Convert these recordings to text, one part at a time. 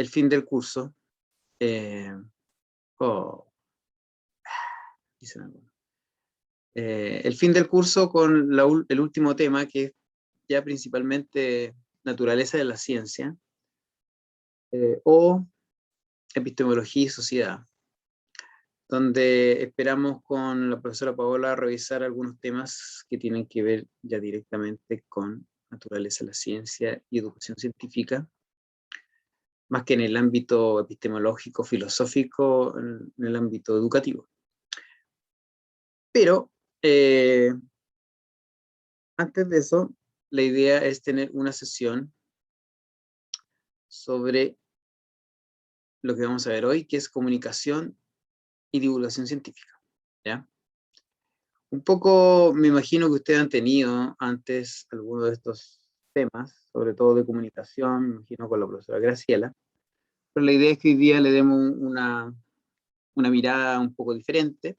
el fin del curso. Oh, dicen algo. El fin del curso con el último tema, que es ya principalmente naturaleza de la ciencia, o epistemología y sociedad, donde esperamos con la profesora Paola revisar algunos temas que tienen que ver ya directamente con naturaleza de la ciencia y educación científica, más que en el ámbito epistemológico, filosófico, en el ámbito educativo. Pero antes de eso, la idea es tener una sesión sobre lo que vamos a ver hoy, que es comunicación y divulgación científica, ¿ya? Un poco me imagino que ustedes han tenido antes algunos de estos temas, sobre todo de comunicación, me imagino con la profesora Graciela, pero la idea es que hoy día le demos una mirada un poco diferente,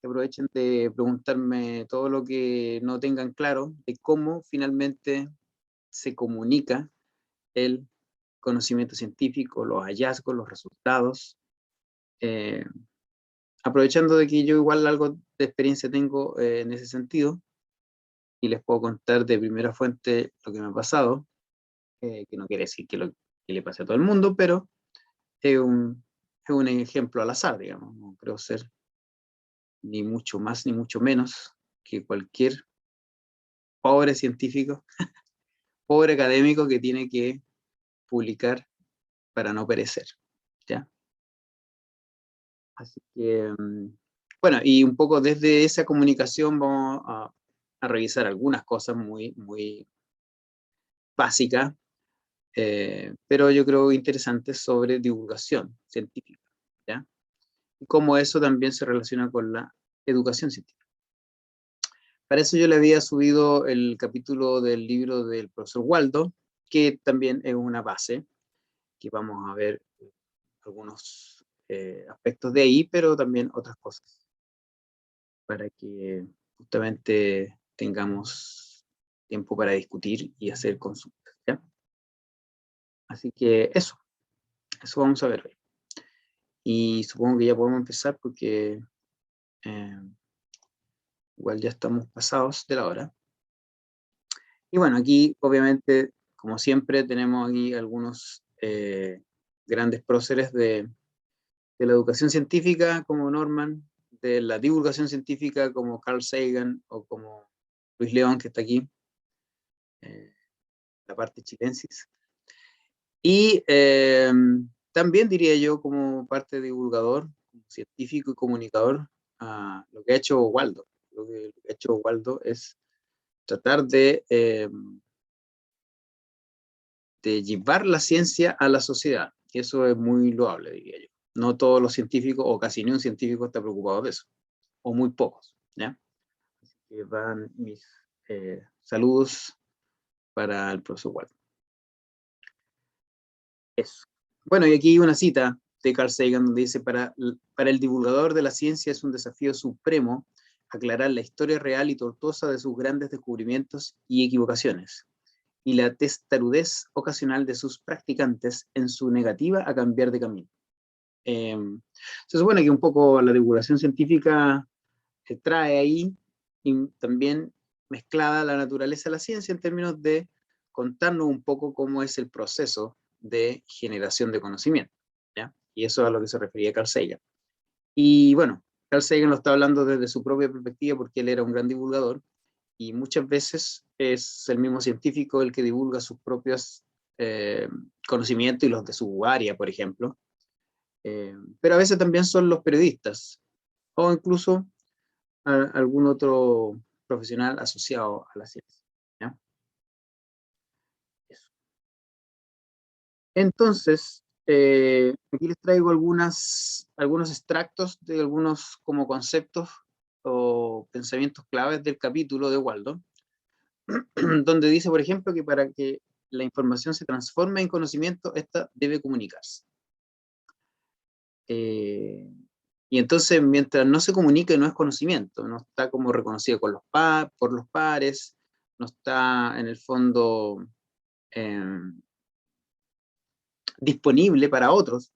que aprovechen de preguntarme todo lo que no tengan claro de cómo finalmente se comunica el conocimiento científico, los hallazgos, los resultados, aprovechando de que yo igual algo de experiencia tengo en ese sentido, y les puedo contar de primera fuente lo que me ha pasado, que no quiere decir que le pase a todo el mundo, pero es un ejemplo al azar, digamos, no creo ser ni mucho más ni mucho menos que cualquier pobre científico, pobre académico que tiene que publicar para no perecer, ¿ya? Así que, bueno, y un poco desde esa comunicación vamos a revisar algunas cosas muy, muy básicas, pero yo creo interesantes sobre divulgación científica, ¿ya? Y cómo eso también se relaciona con la educación científica. Para eso yo le había subido el capítulo del libro del profesor Waldo, que también es una base, que vamos a ver algunos aspectos de ahí, pero también otras cosas, para que justamente tengamos tiempo para discutir y hacer consultas, ¿ya? Así que eso vamos a ver hoy. Y supongo que ya podemos empezar porque igual ya estamos pasados de la hora. Y bueno, aquí obviamente, como siempre, tenemos aquí algunos grandes próceres de la educación científica como Norman, de la divulgación científica como Carl Sagan o como Luis León, que está aquí, la parte chilensis. Y también diría yo como parte de divulgador, como científico y comunicador, lo que ha hecho Waldo. Lo que ha hecho Waldo es tratar de llevar la ciencia a la sociedad. Y eso es muy loable, diría yo. No todos los científicos, o casi ni un científico, está preocupado de eso. O muy pocos, ¿ya? Así que van mis saludos para el profesor Waldo. Eso. Bueno, y aquí una cita de Carl Sagan donde dice, para el divulgador de la ciencia es un desafío supremo aclarar la historia real y tortuosa de sus grandes descubrimientos y equivocaciones, y la testarudez ocasional de sus practicantes en su negativa a cambiar de camino. Se supone que un poco la divulgación científica se trae ahí y también mezclada la naturaleza de la ciencia en términos de contarnos un poco cómo es el proceso de generación de conocimiento, ¿ya? Y eso es a lo que se refería Carl Sagan. Y bueno, Carl Sagan lo está hablando desde su propia perspectiva porque él era un gran divulgador, y muchas veces es el mismo científico el que divulga sus propios conocimientos y los de su área, por ejemplo. Pero a veces también son los periodistas o incluso algún otro profesional asociado a la ciencia, ¿ya? Eso. Entonces, aquí les traigo algunos extractos de algunos como conceptos o pensamientos claves del capítulo de Waldo, donde dice, por ejemplo, que para que la información se transforme en conocimiento, esta debe comunicarse. Y entonces, mientras no se comunique, no es conocimiento, no está como reconocido por los pares, no está en el fondo disponible para otros.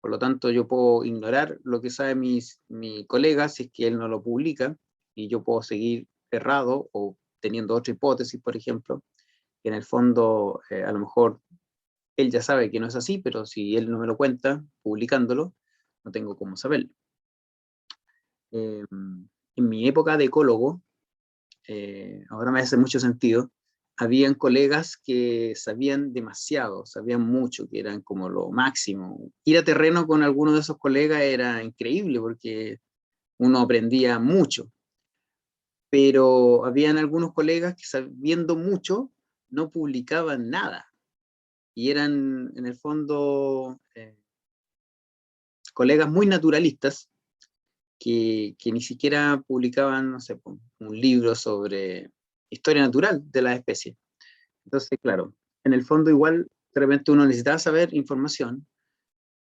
Por lo tanto, yo puedo ignorar lo que sabe mi colega si es que él no lo publica, y yo puedo seguir errado o teniendo otra hipótesis, por ejemplo, que en el fondo a lo mejor él ya sabe que no es así, pero si él no me lo cuenta publicándolo, no tengo cómo saberlo. En mi época de ecólogo, ahora me hace mucho sentido, habían colegas que sabían demasiado, sabían mucho, que eran como lo máximo. Ir a terreno con alguno de esos colegas era increíble porque uno aprendía mucho, pero habían algunos colegas que sabiendo mucho no publicaban nada y eran en el fondo colegas muy naturalistas que ni siquiera publicaban, no sé, un libro sobre historia natural de las especies. Entonces, claro, en el fondo igual de repente uno necesitaba saber información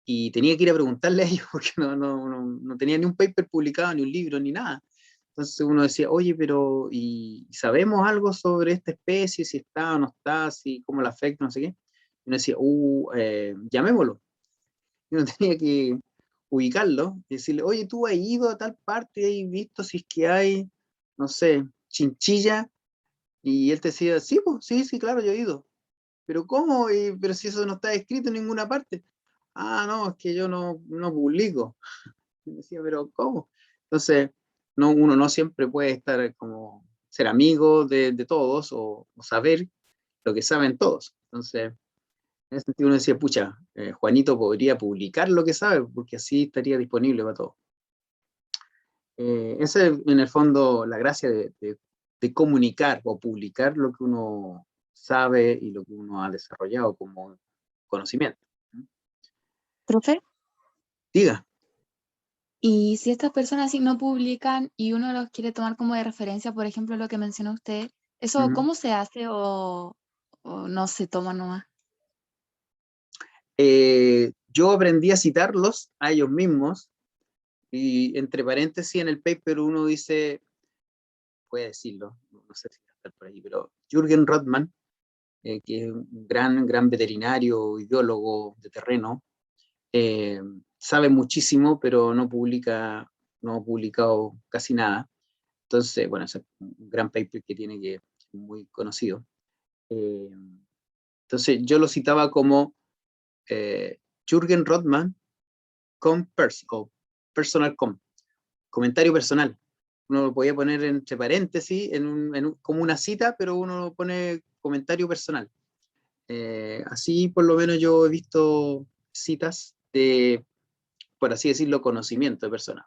y tenía que ir a preguntarle a ellos porque no tenía ni un paper publicado, ni un libro, ni nada. Entonces uno decía, oye, pero ¿y sabemos algo sobre esta especie? Si está o no está, si cómo la afecta, no sé qué. Y uno decía, llamémoslo. Y uno tenía que ubicarlo y decirle, oye, ¿tú has ido a tal parte y has visto si es que hay, no sé, chinchilla? Y él te decía, sí, pues, sí, sí, claro, yo he ido. ¿Pero cómo? Pero si eso no está escrito en ninguna parte. Ah, no, es que yo no publico. Y decía, pero ¿cómo? Entonces, uno no siempre puede estar como ser amigo de todos o saber lo que saben todos. Entonces, en ese sentido uno decía, pucha, Juanito podría publicar lo que sabe, porque así estaría disponible para todos. Esa es en el fondo la gracia de comunicar o publicar lo que uno sabe y lo que uno ha desarrollado como conocimiento. Profe, Diga. y si estas personas sí no publican y uno los quiere tomar como de referencia, por ejemplo, lo que mencionó usted, ¿eso Ujú. cómo se hace o no se toma nomás? Yo aprendí a citarlos a ellos mismos y entre paréntesis en el paper uno dice, puede decirlo, no sé si va a estar por ahí, pero Jürgen Rothman, que es un gran veterinario, ideólogo de terreno, eh, sabe muchísimo, pero no ha publicado casi nada. Entonces, bueno, es un gran paper que tiene que es muy conocido. Eh, entonces, yo lo citaba como Jürgen Rothman o personal comentario personal. Uno lo podía poner entre paréntesis como una cita, pero uno lo pone comentario personal. Así por lo menos yo he visto citas de, por así decirlo, conocimiento de personas.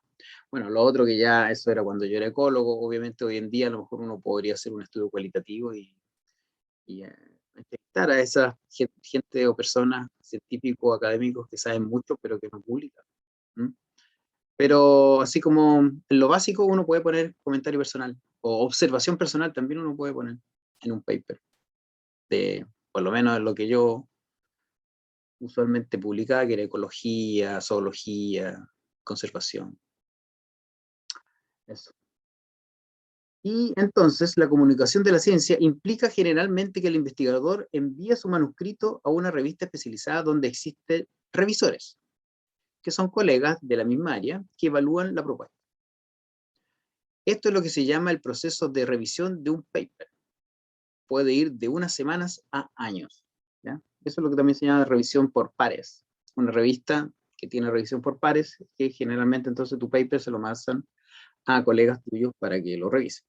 Bueno, lo otro que ya, eso era cuando yo era ecólogo, obviamente hoy en día a lo mejor uno podría hacer un estudio cualitativo y entrevistar a esa gente o personas, científicos, académicos que saben mucho pero que no publican. ¿Mm? Pero así como en lo básico uno puede poner comentario personal o observación personal también uno puede poner en un paper, de por lo menos lo que yo usualmente publicaba, que era ecología, zoología, conservación. Eso. Y entonces la comunicación de la ciencia implica generalmente que el investigador envía su manuscrito a una revista especializada donde existen revisores, que son colegas de la misma área, que evalúan la propuesta. Esto es lo que se llama el proceso de revisión de un paper. Puede ir de unas semanas a años. ¿Ya? Eso es lo que también se llama revisión por pares. Una revista que tiene revisión por pares, que generalmente entonces tu paper se lo mandan a colegas tuyos para que lo revisen.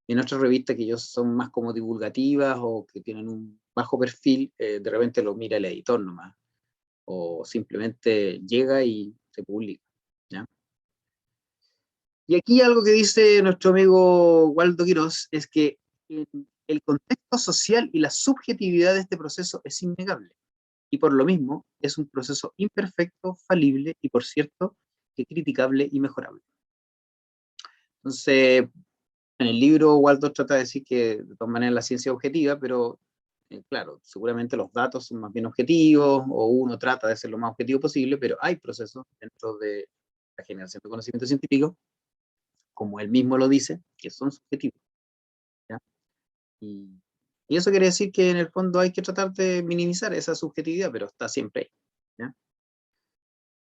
Y en otras revistas que ellos son más como divulgativas o que tienen un bajo perfil, de repente lo mira el editor nomás, o simplemente llega y se publica. ¿Ya? Y aquí algo que dice nuestro amigo Waldo Quirós es que el contexto social y la subjetividad de este proceso es innegable. Y por lo mismo es un proceso imperfecto, falible y, por cierto, que criticable y mejorable. Entonces, en el libro Waldo trata de decir que de todas maneras la ciencia es objetiva, pero claro, seguramente los datos son más bien objetivos o uno trata de ser lo más objetivo posible, pero hay procesos dentro de la generación de conocimiento científico, como él mismo lo dice, que son subjetivos. ¿Ya? Y Y eso quiere decir que en el fondo hay que tratar de minimizar esa subjetividad, pero está siempre ahí. ¿Ya?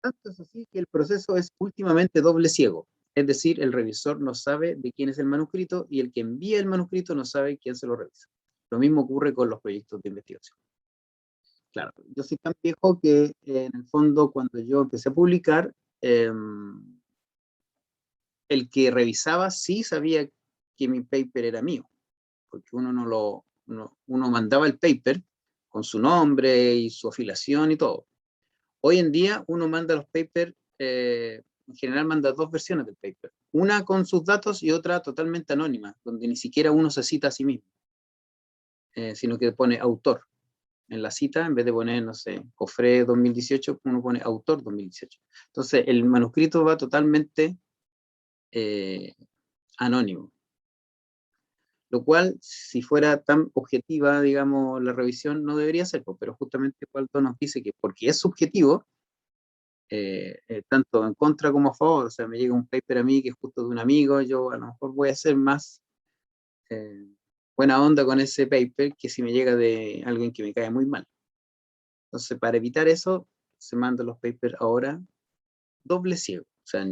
Tanto es así que el proceso es últimamente doble ciego. Es decir, el revisor no sabe de quién es el manuscrito y el que envía el manuscrito no sabe quién se lo revisa. Lo mismo ocurre con los proyectos de investigación. Claro, yo soy tan viejo que en el fondo cuando yo empecé a publicar, el que revisaba sí sabía que mi paper era mío, porque uno mandaba el paper con su nombre y su afiliación y todo. Hoy en día uno manda los papers, en general manda dos versiones del paper, una con sus datos y otra totalmente anónima, donde ni siquiera uno se cita a sí mismo, sino que pone autor. En la cita, en vez de poner, no sé, Cofre 2018, uno pone autor 2018. Entonces, el manuscrito va totalmente anónimo. Lo cual, si fuera tan objetiva, digamos, la revisión, no debería ser, pero justamente Waldo nos dice que porque es subjetivo, tanto en contra como a favor, o sea, me llega un paper a mí que es justo de un amigo, yo a lo mejor voy a ser más eh, buena onda con ese paper que si me llega de alguien que me cae muy mal. Entonces, para evitar eso, se mandan los papers ahora doble ciego. O sea,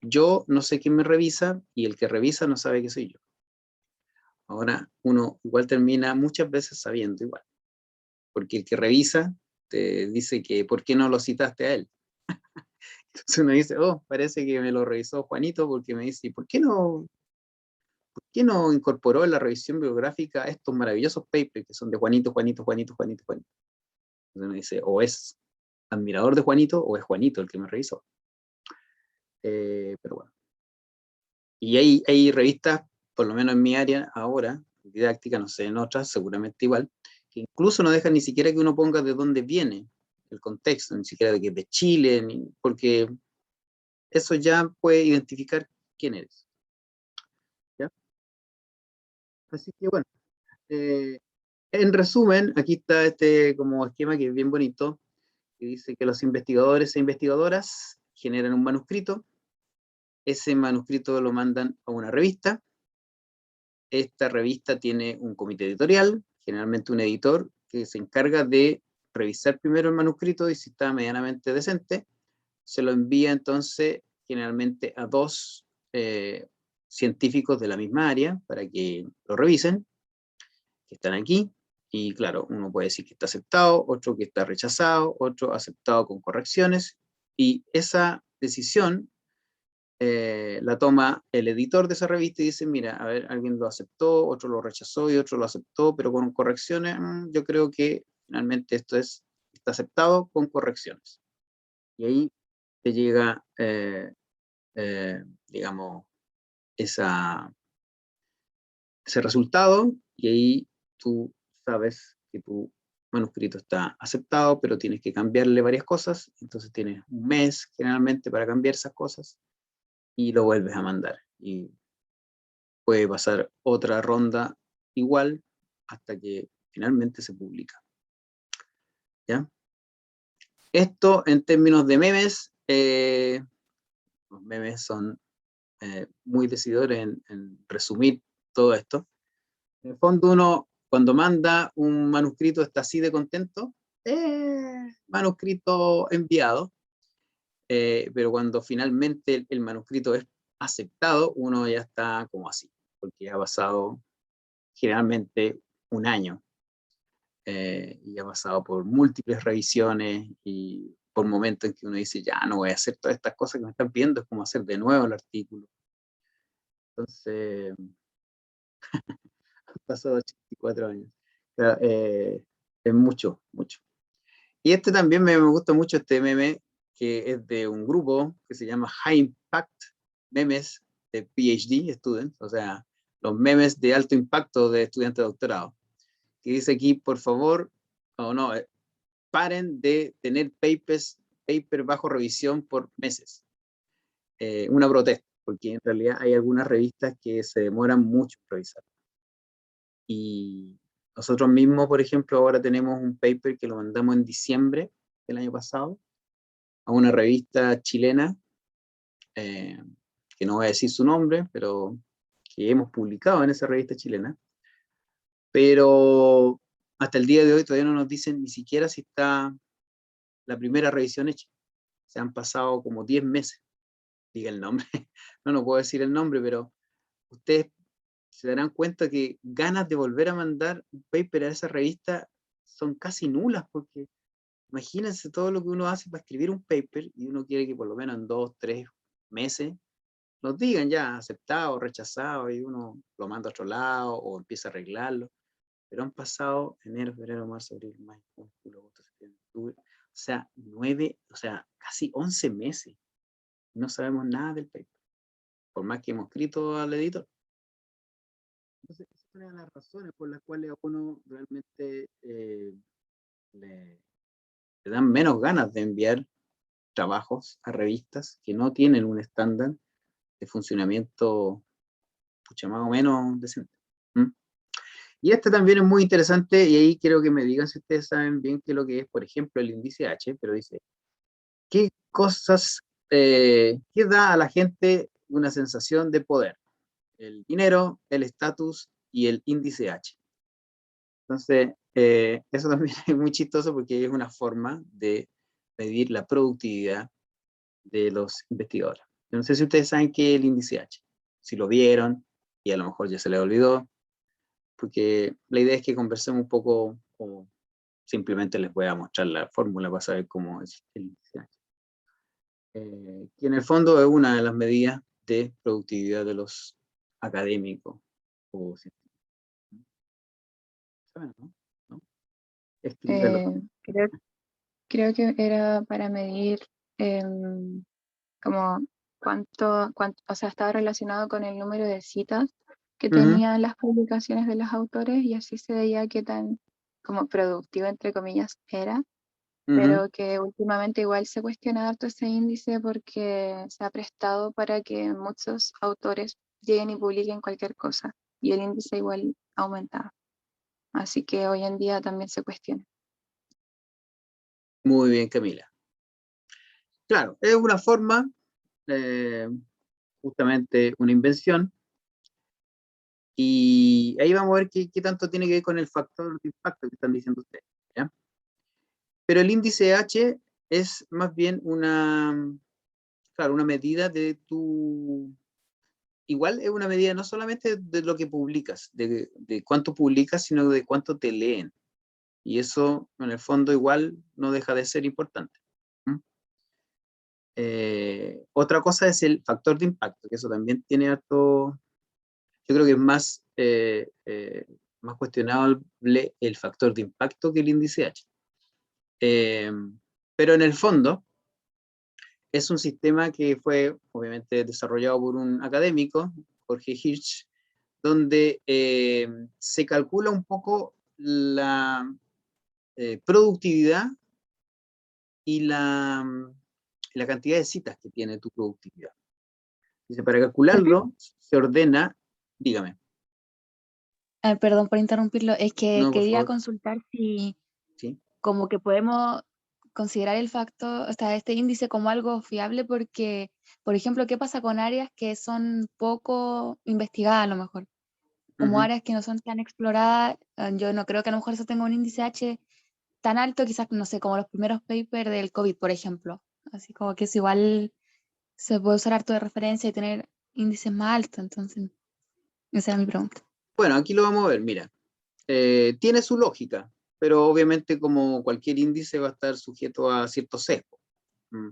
yo no sé quién me revisa y el que revisa no sabe que soy yo. Ahora uno igual termina muchas veces sabiendo igual, porque el que revisa te dice que ¿por qué no lo citaste a él? Entonces uno dice, oh, parece que me lo revisó Juanito porque me dice, por qué no incorporó en la revisión bibliográfica estos maravillosos papers que son de Juanito, Juanito, Juanito, Juanito, Juanito? Entonces uno dice, o es admirador de Juanito o es Juanito el que me revisó. Pero bueno. Y hay revistas, por lo menos en mi área ahora, didáctica, no sé, en otras, seguramente igual, que incluso no dejan ni siquiera que uno ponga de dónde viene el contexto, ni siquiera de que es de Chile, porque eso ya puede identificar quién eres. ¿Ya? Así que bueno, eh, en resumen, aquí está este como esquema que es bien bonito, que dice que los investigadores e investigadoras generan un manuscrito, ese manuscrito lo mandan a una revista, esta revista tiene un comité editorial, generalmente un editor, que se encarga de revisar primero el manuscrito y si está medianamente decente, se lo envía entonces generalmente a dos científicos de la misma área para que lo revisen, que están aquí, y claro, uno puede decir que está aceptado, otro que está rechazado, otro aceptado con correcciones, y esa decisión la toma el editor de esa revista y dice, mira, a ver, alguien lo aceptó, otro lo rechazó y otro lo aceptó, pero con correcciones, yo creo que finalmente está aceptado con correcciones. Y ahí te llega, digamos, esa, ese resultado y ahí tú sabes que tu manuscrito está aceptado, pero tienes que cambiarle varias cosas, entonces tienes un mes generalmente para cambiar esas cosas y lo vuelves a mandar. Y puede pasar otra ronda igual hasta que finalmente se publica. ¿Ya? Esto en términos de memes, los memes son muy decidores en resumir todo esto. En el fondo uno cuando manda un manuscrito está así de contento, manuscrito enviado, pero cuando finalmente el manuscrito es aceptado, uno ya está como así, porque ha pasado generalmente un año y ha pasado por múltiples revisiones y por momentos en que uno dice, ya no voy a hacer todas estas cosas que me están pidiendo, es como hacer de nuevo el artículo. Entonces, han pasado 84 años. O sea, es mucho, mucho. Y este también me gusta mucho, este meme, que es de un grupo que se llama High Impact Memes de PhD Students, o sea, los memes de alto impacto de estudiantes de doctorado. Que dice aquí, por favor, o no, paren de tener paper bajo revisión por meses. Una protesta, porque en realidad hay algunas revistas que se demoran mucho en revisar. Y nosotros mismos, por ejemplo, ahora tenemos un paper que lo mandamos en diciembre del año pasado a una revista chilena, eh, que no voy a decir su nombre, pero que hemos publicado en esa revista chilena, pero hasta el día de hoy todavía no nos dicen ni siquiera si está la primera revisión hecha. Se han pasado como 10 meses. Diga el nombre. No puedo decir el nombre, pero ustedes se darán cuenta que ganas de volver a mandar un paper a esa revista son casi nulas, porque imagínense todo lo que uno hace para escribir un paper y uno quiere que por lo menos en 2, 3 meses nos digan ya aceptado, rechazado, y uno lo manda a otro lado o empieza a arreglarlo. Pero han pasado enero, febrero, marzo, abril, mayo, junio, julio, agosto, septiembre, octubre, o sea, casi 11 meses. No sabemos nada del paper, por más que hemos escrito al editor. Entonces, esas son una de las razones por las cuales a uno realmente le dan menos ganas de enviar trabajos a revistas que no tienen un estándar de funcionamiento, pucha, más o menos decente. ¿Mm? Y este también es muy interesante, y ahí quiero que me digan si ustedes saben bien qué es lo que es, por ejemplo, el índice H, pero dice, ¿qué cosas, qué da a la gente una sensación de poder? El dinero, el estatus y el índice H. Entonces, eso también es muy chistoso porque es una forma de medir la productividad de los investigadores. Yo no sé si ustedes saben qué es el índice H, si lo vieron y a lo mejor ya se les olvidó, porque la idea es que conversemos un poco o simplemente les voy a mostrar la fórmula para saber cómo es el índice H. Que en el fondo es una de las medidas de productividad de los académicos o científicos. ¿Saben, no? ¿No? Escríbelo. Eh, creo, creo que era para medir como o sea, estaba relacionado con el número de citas que Ujú, tenían las publicaciones de los autores y así se veía qué tan como productivo, entre comillas, era, ujú. pero que últimamente igual se cuestiona harto ese índice porque se ha prestado para que muchos autores lleguen y publiquen cualquier cosa y el índice igual aumenta. Así que hoy en día también se cuestiona. Muy bien, Camila. Claro, es una forma, eh, justamente una invención, y ahí vamos a ver qué tanto tiene que ver con el factor de impacto que están diciendo ustedes, ¿ya? Pero el índice H es más bien claro, una medida de tu... Igual es una medida no solamente de lo que publicas, de cuánto publicas, sino de cuánto te leen. Y eso, en el fondo, igual no deja de ser importante. ¿Mm? Otra cosa es el factor de impacto, que eso también tiene harto, yo creo que es más cuestionable el factor de impacto que el índice H. Eh, pero en el fondo es un sistema que fue obviamente desarrollado por un académico, Jorge Hirsch, donde se calcula un poco la productividad y la cantidad de citas que tiene tu productividad. Dice, para calcularlo se ordena, dígame. Perdón por interrumpirlo, es que No, por quería favor. consultar si Sí. como que podemos considerar el factor, o sea, este índice como algo fiable porque, por ejemplo, ¿qué pasa con áreas que son poco investigadas a lo mejor? Como Ujú. áreas que no son tan exploradas, yo no creo que a lo mejor eso tenga un índice H tan alto, quizás, no sé, como los primeros papers del COVID, por ejemplo. Así como que es igual, se puede usar harto de referencia y tener índices más altos, entonces, esa era mi pregunta. Bueno, aquí lo vamos a ver, mira. Tiene su lógica, pero obviamente como cualquier índice va a estar sujeto a ciertos sesgos. Mm.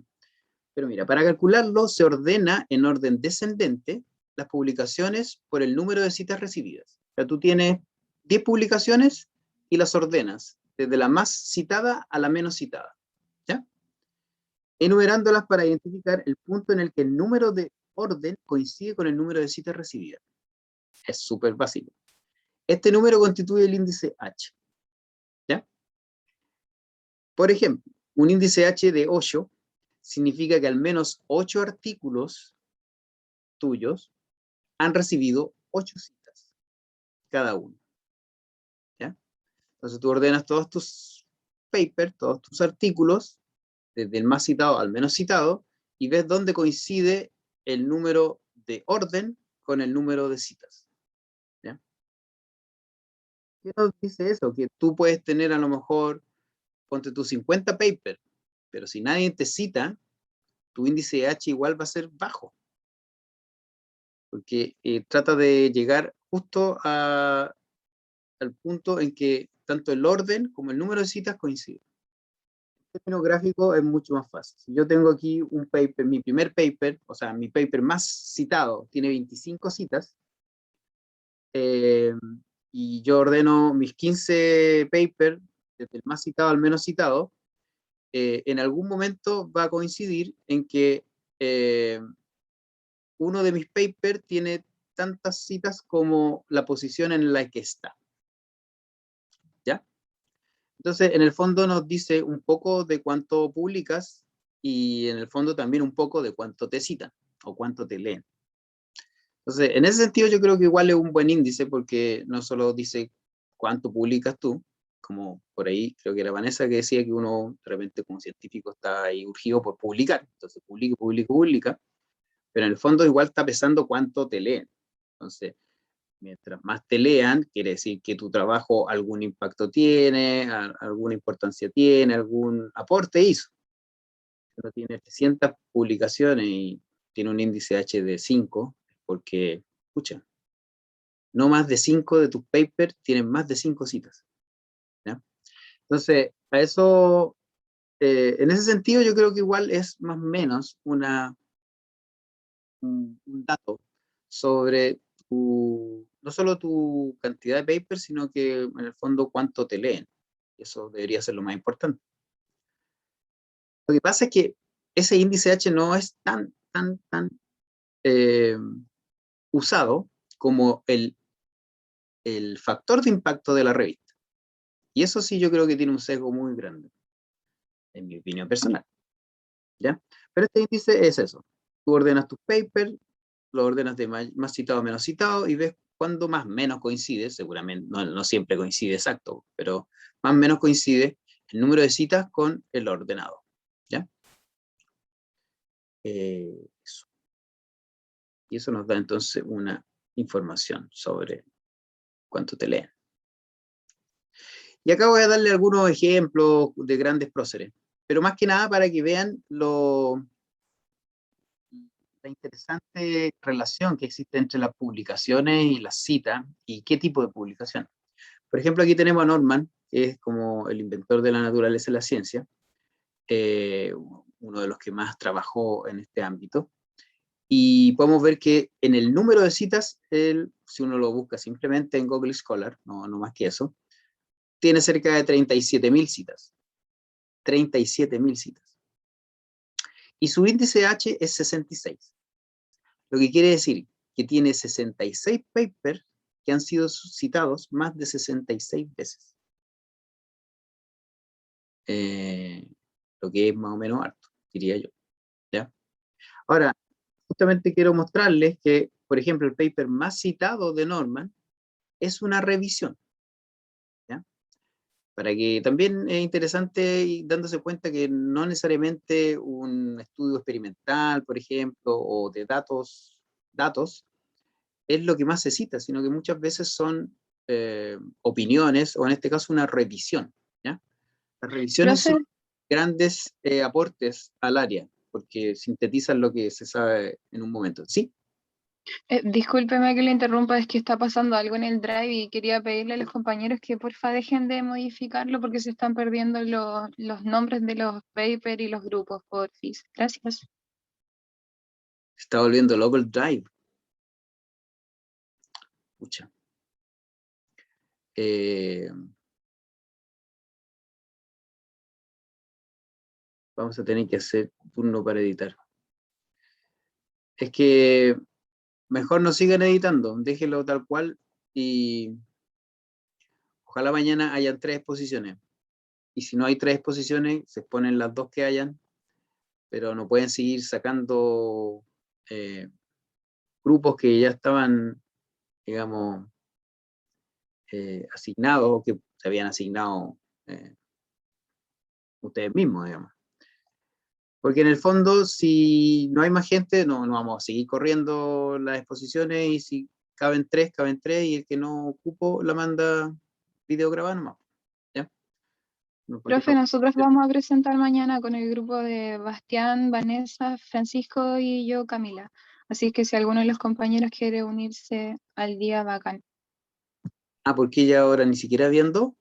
Pero mira, para calcularlo se ordena en orden descendente las publicaciones por el número de citas recibidas. O sea, tú tienes 10 publicaciones y las ordenas desde la más citada a la menos citada, ¿ya? Enumerándolas para identificar el punto en el que el número de orden coincide con el número de citas recibidas. Es súper básico. Este número constituye el índice H, ¿ya? Por ejemplo, un índice H de 8 significa que al menos 8 artículos tuyos han recibido 8 citas cada uno, ¿ya? Entonces tú ordenas todos tus papers, todos tus artículos, desde el más citado al menos citado, y ves dónde coincide el número de orden con el número de citas, ¿ya? ¿Qué nos dice eso? Que tú puedes tener a lo mejor, ponte tus 50 papers, pero si nadie te cita, tu índice de H igual va a ser bajo, porque trata de llegar justo al punto en que tanto el orden como el número de citas coinciden. En términos gráficos es mucho más fácil. Si yo tengo aquí un paper, mi primer paper, o sea, mi paper más citado, tiene 25 citas, eh, y yo ordeno mis 15 papers, desde el más citado al menos citado, en algún momento va a coincidir en que uno de mis papers tiene tantas citas como la posición en la que está. ¿Ya? Entonces, en el fondo nos dice un poco de cuánto publicas y en el fondo también un poco de cuánto te citan o cuánto te leen. Entonces, en ese sentido yo creo que igual es un buen índice porque no solo dice cuánto publicas tú, como por ahí creo que era Vanessa que decía que uno de repente como científico está ahí urgido por publicar, entonces publica, pero en el fondo igual está pesando cuánto te leen. Entonces, mientras más te lean, quiere decir que tu trabajo algún impacto tiene, alguna importancia tiene, algún aporte hizo. Si uno tiene 300 publicaciones y tiene un índice H de 5, porque, escucha, no más de 5 de tus papers tienen más de 5 citas. ¿Ya? Entonces, a eso, en ese sentido, yo creo que igual es más o menos un dato sobre no solo tu cantidad de papers, sino que en el fondo cuánto te leen. Eso debería ser lo más importante. Lo que pasa es que ese índice H no es tan eh, usado como el factor de impacto de la revista. Y eso sí yo creo que tiene un sesgo muy grande, en mi opinión personal. ¿Ya? Pero este índice es eso. Tú ordenas tus papers, lo ordenas de más citado a menos citado y ves cuándo más o menos coincide, seguramente no siempre coincide exacto, pero más o menos coincide el número de citas con el ordenado. ¿Ya? Eso. Y eso nos da entonces una información sobre cuánto te leen. Y acá voy a darle algunos ejemplos de grandes próceres, pero más que nada para que vean la interesante relación que existe entre las publicaciones y las citas y qué tipo de publicación. Por ejemplo, aquí tenemos a Norman, que es como el inventor de la naturaleza y la ciencia, uno de los que más trabajó en este ámbito. Y podemos ver que en el número de citas, si uno lo busca simplemente en Google Scholar, no más que eso, tiene cerca de 37.000 citas. 37.000 citas. Y su índice H es 66. Lo que quiere decir que tiene 66 papers que han sido citados más de 66 veces. Lo que es más o menos harto, diría yo. ¿Ya? Ahora, justamente quiero mostrarles que, por ejemplo, el paper más citado de Norman es una revisión. ¿Ya? Para que también es interesante y dándose cuenta que no necesariamente un estudio experimental, por ejemplo, o de datos es lo que más se cita, sino que muchas veces son opiniones, o en este caso una revisión. ¿Ya? Las revisiones Profe, son grandes aportes al área, porque sintetizan lo que se sabe en un momento. ¿Sí? discúlpeme que le interrumpa, es que está pasando algo en el Drive y quería pedirle a los compañeros que porfa dejen de modificarlo porque se están perdiendo los nombres de los papers y los grupos, porfis. Gracias. Se está volviendo loco el Drive. Pucha. Vamos a tener que hacer turno para editar. Es que mejor no sigan editando, déjenlo tal cual y ojalá mañana hayan 3 exposiciones. Y si no hay 3 exposiciones, se exponen las 2 que hayan, pero no pueden seguir sacando grupos que ya estaban, digamos, asignados o que se habían asignado ustedes mismos, digamos. Porque en el fondo, si no hay más gente, no vamos a seguir corriendo las exposiciones y si caben 3, y el que no ocupo la manda video grabado nomás. ¿Ya? No, ¿para qué Profe, no? nosotros vamos a presentar mañana con el grupo de Bastián, Vanessa, Francisco y yo, Camila. Así que si alguno de los compañeros quiere unirse al día, bacán. Ah, porque ya ahora ni siquiera viendo,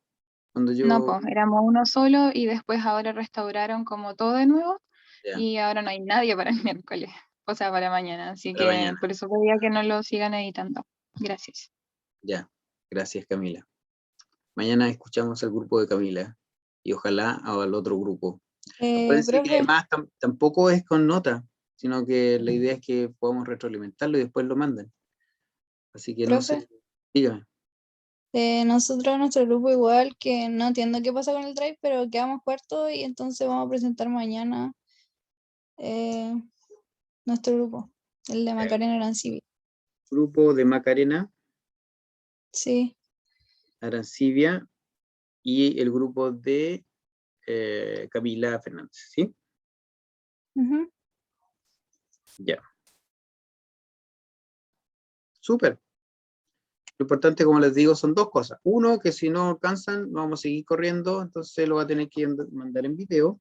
cuando No, yo... pues éramos uno solo y después ahora restauraron como todo de nuevo Ya, y ahora no hay nadie para el miércoles, o sea, para mañana. Así para que mañana. por eso pedía que no lo sigan editando. Gracias. Ya, gracias Camila. Mañana escuchamos al grupo de Camila y ojalá al otro grupo. Acuérdense que Profe, además tampoco es con nota, sino que la idea es que podamos retroalimentarlo y después lo manden. Así que no profe, sé, dígame. nosotros, nuestro grupo igual, que no entiendo qué pasa con el drive, pero quedamos cuartos y entonces vamos a presentar mañana eh, nuestro grupo, el de Macarena Arancibia. Grupo de Macarena, Sí. Arancibia y el grupo de Camila Fernández, ¿sí? Ujú. Ya. Súper. Lo importante, como les digo, son dos cosas. Uno, que si no alcanzan, no vamos a seguir corriendo, entonces lo va a tener que mandar en video.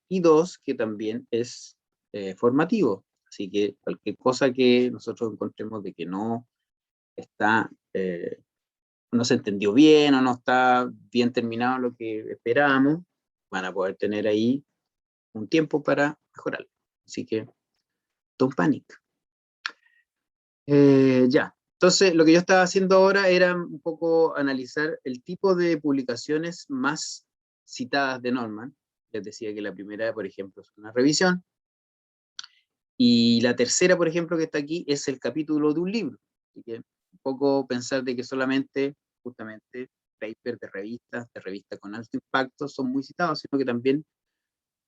Y dos, que también es formativo. Así que cualquier cosa que nosotros encontremos de que no está, no se entendió bien o no está bien terminado lo que esperábamos, van a poder tener ahí un tiempo para mejorarlo. Así que, don't panic. Ya. Entonces, lo que yo estaba haciendo ahora era un poco analizar el tipo de publicaciones más citadas de Norman. Les decía que la primera, por ejemplo, es una revisión. Y la tercera, por ejemplo, que está aquí, es el capítulo de un libro. Así que un poco pensar de que solamente, justamente, papers de revistas con alto impacto son muy citados, sino que también,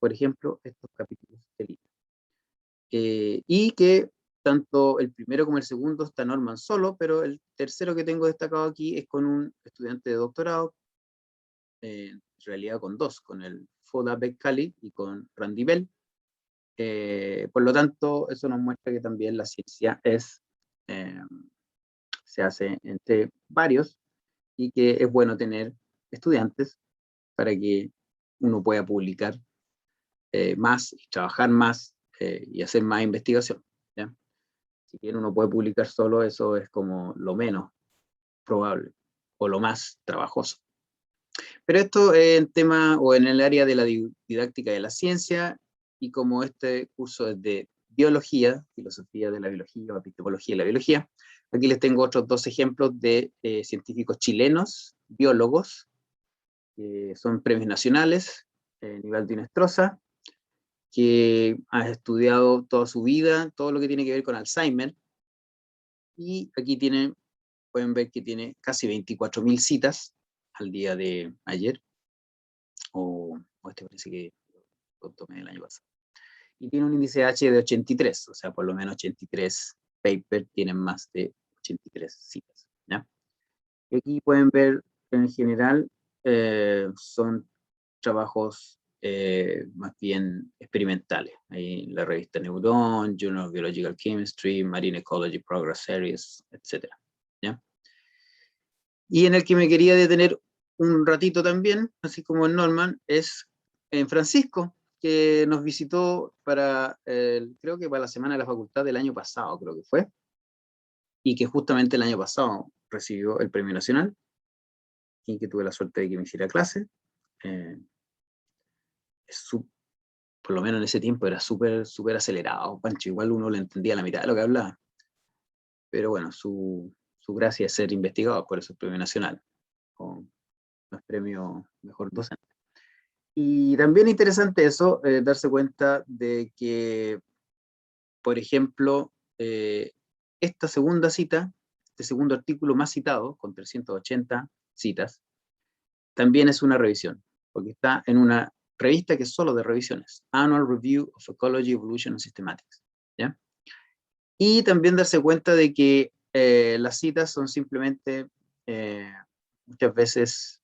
por ejemplo, estos capítulos de libro. Y que tanto el primero como el segundo está Norman solo, pero el tercero que tengo destacado aquí es con un estudiante de doctorado, en realidad con dos, con el Foda Beccali y con Randy Bell. Por lo tanto, eso nos muestra que también la ciencia se hace entre varios y que es bueno tener estudiantes para que uno pueda publicar más, y trabajar más y hacer más investigación. ¿Ya? Si bien uno puede publicar solo, eso es como lo menos probable o lo más trabajoso. Pero esto en tema o en el área de la didáctica de la ciencia, y como este curso es de biología, filosofía de la biología o epistemología de la biología, aquí les tengo otros dos ejemplos de científicos chilenos, biólogos, que son premios nacionales, Nivaldo Inestrosa, que ha estudiado toda su vida, todo lo que tiene que ver con Alzheimer, y aquí pueden ver que tiene casi 24.000 citas al día de ayer, o este parece que lo tomé el año pasado. Y tiene un índice H de 83, o sea, por lo menos 83 papers tienen más de 83 citas. ¿Ya? Y aquí pueden ver, en general, son trabajos más bien experimentales. Ahí la revista Neuron, Journal of Biological Chemistry, Marine Ecology Progress Series, etc. ¿Ya? Y en el que me quería detener un ratito también, así como en Norman, es en Francisco, que nos visitó para, creo que para la Semana de la Facultad del año pasado, creo que fue, y que justamente el año pasado recibió el Premio Nacional, y que tuve la suerte de que me hiciera clase. Eh, por lo menos en ese tiempo era súper acelerado, Pancho, igual uno le entendía la mitad de lo que hablaba, pero bueno, su gracia es ser investigador, por eso el Premio Nacional, con los premios Mejor Docente. Y también interesante eso, darse cuenta de que, por ejemplo, esta segunda cita, este segundo artículo más citado, con 380 citas, también es una revisión, porque está en una revista que es solo de revisiones, Annual Review of Ecology, Evolution and Systematics. ¿Ya? Y también darse cuenta de que las citas son simplemente muchas veces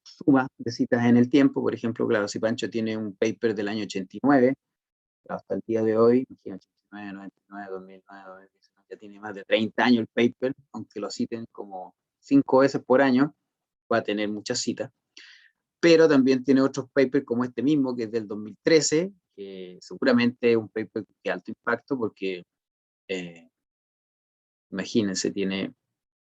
suma de citas en el tiempo. Por ejemplo, claro, si Pancho tiene un paper del año 89, hasta el día de hoy, 89, 99, 2009, 2019, ya tiene más de 30 años el paper, aunque lo citen como 5 veces por año, va a tener muchas citas, pero también tiene otros papers como este mismo, que es del 2013, que seguramente es un paper de alto impacto porque, imagínense, tiene,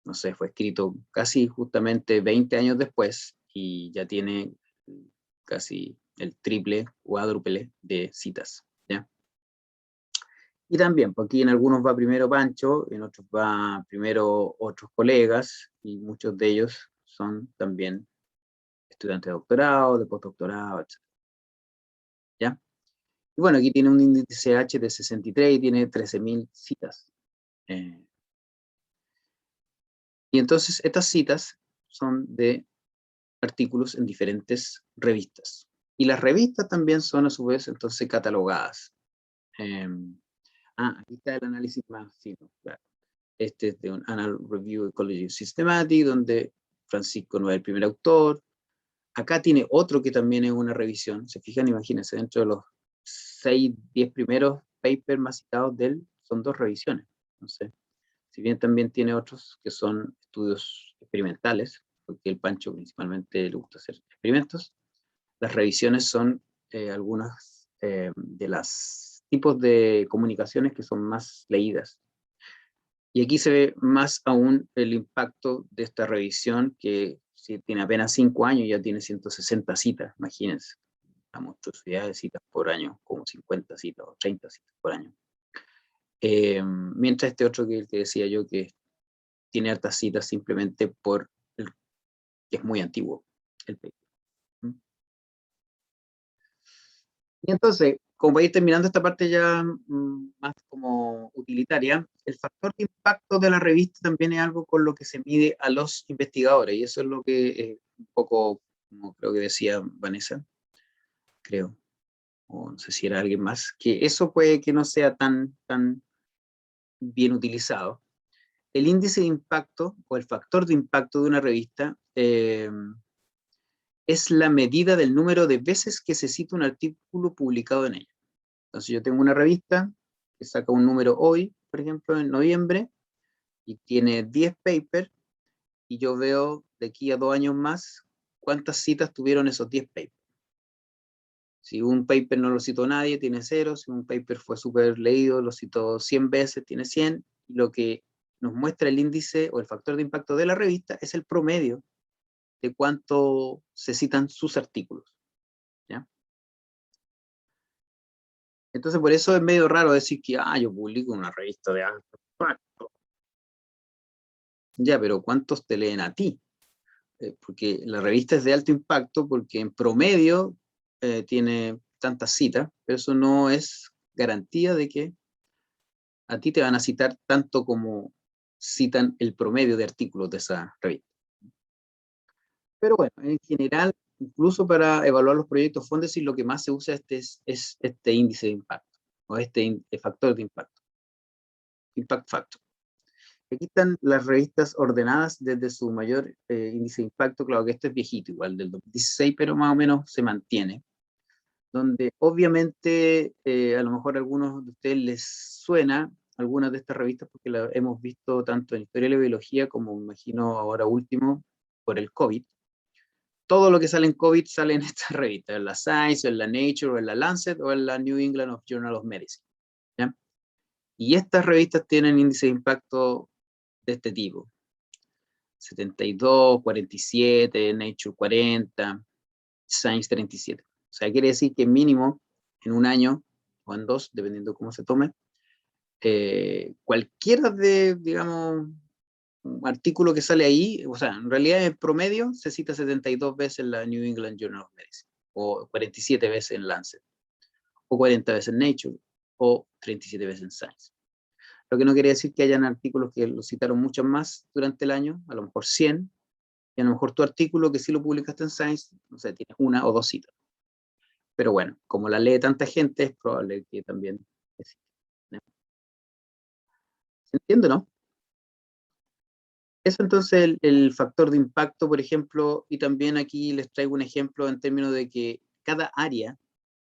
no sé, fue escrito casi justamente 20 años después y ya tiene casi el triple, cuádruple de citas, ¿ya? Y también, porque aquí en algunos va primero Pancho, en otros va primero otros colegas, y muchos de ellos son también estudiantes de doctorado, de postdoctorado, etc. ¿Ya? Y bueno, aquí tiene un índice H de 63 y tiene 13.000 citas. Y entonces estas citas son de artículos en diferentes revistas. Y las revistas también son a su vez entonces catalogadas. Aquí está el análisis más fino, claro. Este es de un Annal Review Ecology Systematic, donde Francisco no es el primer autor. Acá tiene otro que también es una revisión. Se fijan, imagínense, dentro de los 6, 10 primeros papers más citados de él, son 2 revisiones. Entonces, si bien también tiene otros que son estudios experimentales, porque el Pancho principalmente le gusta hacer experimentos, las revisiones son algunas de los tipos de comunicaciones que son más leídas. Y aquí se ve más aún el impacto de esta revisión, que si tiene apenas 5 años ya tiene 160 citas, imagínense. La monstruosidad de citas por año, como 50 citas o 30 citas por año. Mientras este otro que decía yo, que tiene hartas citas simplemente por el, que es muy antiguo el paper. Y entonces, como para ir terminando esta parte ya más como utilitaria, el factor de impacto de la revista también es algo con lo que se mide a los investigadores, y eso es lo que un poco, como creo que decía Vanessa, creo, o no sé si era alguien más, que eso puede que no sea tan bien utilizado. El índice de impacto o el factor de impacto de una revista es la medida del número de veces que se cita un artículo publicado en ella. Entonces yo tengo una revista que saca un número hoy, por ejemplo, en noviembre, y tiene 10 papers, y yo veo de aquí a 2 años más cuántas citas tuvieron esos 10 papers. Si un paper no lo citó nadie, tiene 0. Si un paper fue súper leído, lo citó 100 veces, tiene 100. Y lo que nos muestra el índice o el factor de impacto de la revista es el promedio de cuánto se citan sus artículos, ¿ya? Entonces por eso es medio raro decir que yo publico una revista de alto impacto. Ya, pero ¿cuántos te leen a ti? Porque la revista es de alto impacto porque en promedio tiene tantas citas, pero eso no es garantía de que a ti te van a citar tanto como citan el promedio de artículos de esa revista. Pero bueno, en general, incluso para evaluar los proyectos Fondesit, lo que más se usa es este índice de impacto, o este factor de impacto, impact factor. Aquí están las revistas ordenadas desde su mayor índice de impacto. Claro que este es viejito, igual del 2016, pero más o menos se mantiene. Donde obviamente a lo mejor a algunos de ustedes les suena algunas de estas revistas porque las hemos visto tanto en Historia de la Biología como, me imagino, ahora último, por el COVID. Todo lo que sale en COVID sale en esta revista, en la Science, o en la Nature, o en la Lancet, o en la New England Journal of Medicine, ¿ya? Y estas revistas tienen índice de impacto de este tipo: 72, 47, Nature 40, Science 37. O sea, quiere decir que mínimo en un año o en 2, dependiendo cómo se tome, cualquiera de, digamos, un artículo que sale ahí, o sea, en realidad en promedio se cita 72 veces en la New England Journal of Medicine, o 47 veces en Lancet, o 40 veces en Nature, o 37 veces en Science. Lo que no quiere decir que hayan artículos que lo citaron muchas más durante el año, a lo mejor 100, y a lo mejor tu artículo que sí lo publicaste en Science, no sé, tienes 1 o 2 citas. Pero bueno, como la lee tanta gente, es probable que también exista. ¿Se entiende, no? Eso entonces el factor de impacto, por ejemplo, y también aquí les traigo un ejemplo en términos de que cada área,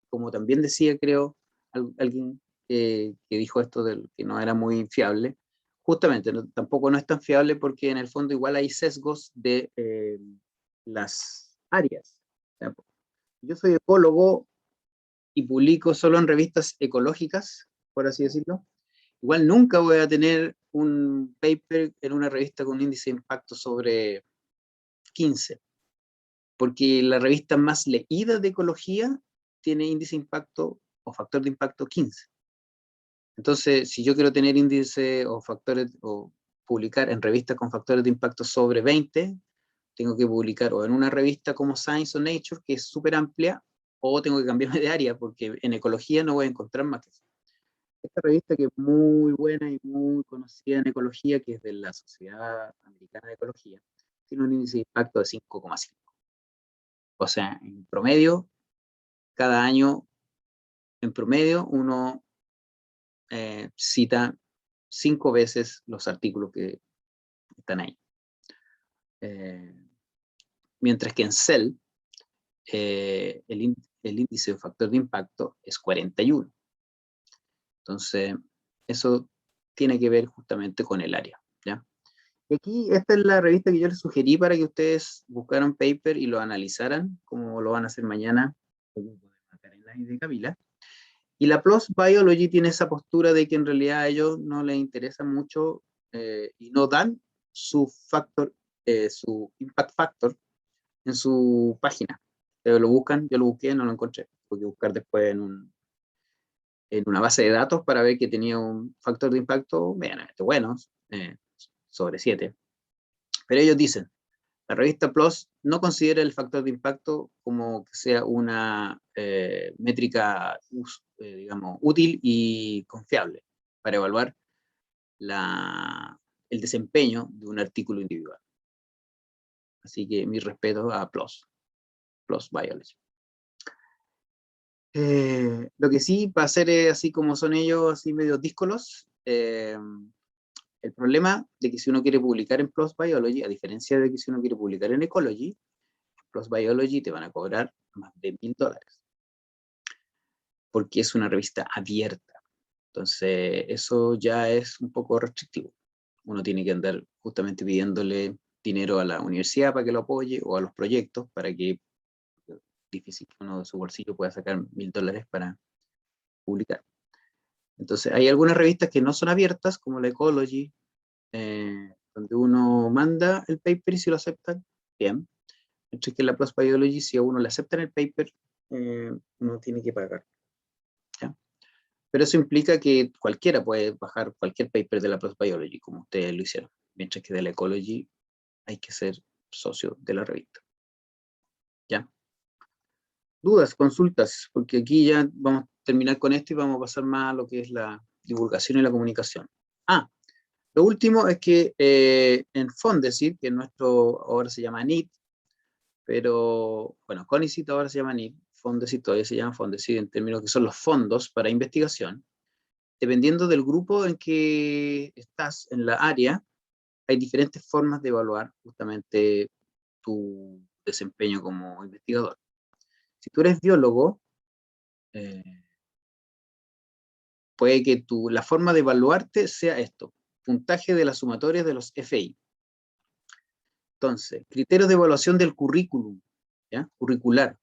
como también decía, creo, alguien que dijo esto del que no era muy fiable, justamente tampoco no es tan fiable porque en el fondo igual hay sesgos de las áreas. O sea, yo soy ecólogo y publico solo en revistas ecológicas, por así decirlo. Igual nunca voy a tener un paper en una revista con un índice de impacto sobre 15, porque la revista más leída de ecología tiene índice de impacto o factor de impacto 15. Entonces, si yo quiero tener índice o factores, o publicar en revistas con factores de impacto sobre 20, tengo que publicar o en una revista como Science o Nature, que es súper amplia, o tengo que cambiarme de área, porque en ecología no voy a encontrar más que eso. Esta revista, que es muy buena y muy conocida en ecología, que es de la Sociedad Americana de Ecología, tiene un índice de impacto de 5,5. O sea, en promedio, cada año, en promedio, uno cita 5 veces los artículos que están ahí. Mientras que en Cell, el índice de factor de impacto es 41. Entonces, eso tiene que ver justamente con el área, ¿ya? Y aquí, esta es la revista que yo les sugerí para que ustedes buscaran paper y lo analizaran, como lo van a hacer mañana el grupo de Macarena y de Camila. Y la PLOS Biology tiene esa postura de que en realidad a ellos no les interesa mucho y no dan su factor, su impact factor en su página. Pero lo buscan, yo lo busqué, no lo encontré. Tuve que buscar después en una base de datos para ver que tenía un factor de impacto medianamente bueno, sobre 7. Pero ellos dicen, la revista PLOS no considera el factor de impacto como que sea una métrica, digamos, útil y confiable para evaluar el desempeño de un artículo individual. Así que mi respeto a PLOS Biology. Lo que sí, para ser así como son ellos, así medio díscolos, el problema de que si uno quiere publicar en PLOS Biology, a diferencia de que si uno quiere publicar en Ecology, PLOS Biology te van a cobrar más de $1,000, porque es una revista abierta. Entonces, eso ya es un poco restrictivo. Uno tiene que andar justamente pidiéndole dinero a la universidad para que lo apoye, o a los proyectos, para que es difícil que uno de su bolsillo pueda sacar $1,000 para publicar. Entonces, hay algunas revistas que no son abiertas, como la Ecology, donde uno manda el paper y si lo aceptan, bien. Mientras que en la PLOS Biology, si a uno le aceptan el paper, uno tiene que pagar. ¿Ya? Pero eso implica que cualquiera puede bajar cualquier paper de la PLOS Biology, como ustedes lo hicieron. Mientras que de la Ecology hay que ser socio de la revista. ¿Ya? Dudas, consultas, porque aquí ya vamos a terminar con esto y vamos a pasar más a lo que es la divulgación y la comunicación. Lo último es que en Fondesit, que nuestro ahora se llama NIT, pero bueno, CONICIT ahora se llama NIT, Fondesit todavía se llama Fondesit en términos que son los fondos para investigación. Dependiendo del grupo en que estás en la área, hay diferentes formas de evaluar justamente tu desempeño como investigador. Si tú eres biólogo, puede que la forma de evaluarte sea esto: puntaje de las sumatorias de los FI. Entonces, criterios de evaluación del currículum, ¿ya? Curricular.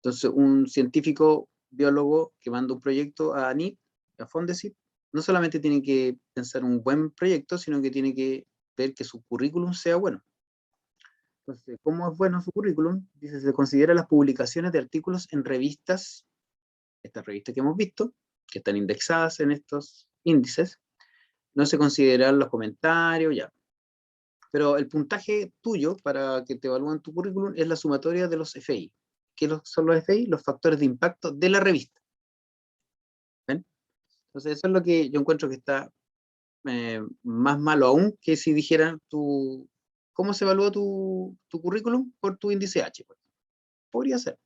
Entonces, un científico biólogo que manda un proyecto a NIT, a Fondesit, no solamente tiene que pensar un buen proyecto, sino que tiene que ver que su currículum sea bueno. Entonces, ¿cómo es bueno su currículum? Dice, se considera las publicaciones de artículos en revistas, estas revistas que hemos visto, que están indexadas en estos índices, no se consideran los comentarios, ya. Pero el puntaje tuyo para que te evalúen tu currículum es la sumatoria de los FI. ¿Qué son los FI? Los factores de impacto de la revista. ¿Ven? Entonces eso es lo que yo encuentro que está más malo aún que si dijeran ¿cómo se evalúa tu currículum? Por tu índice H. Pues. Podría ser.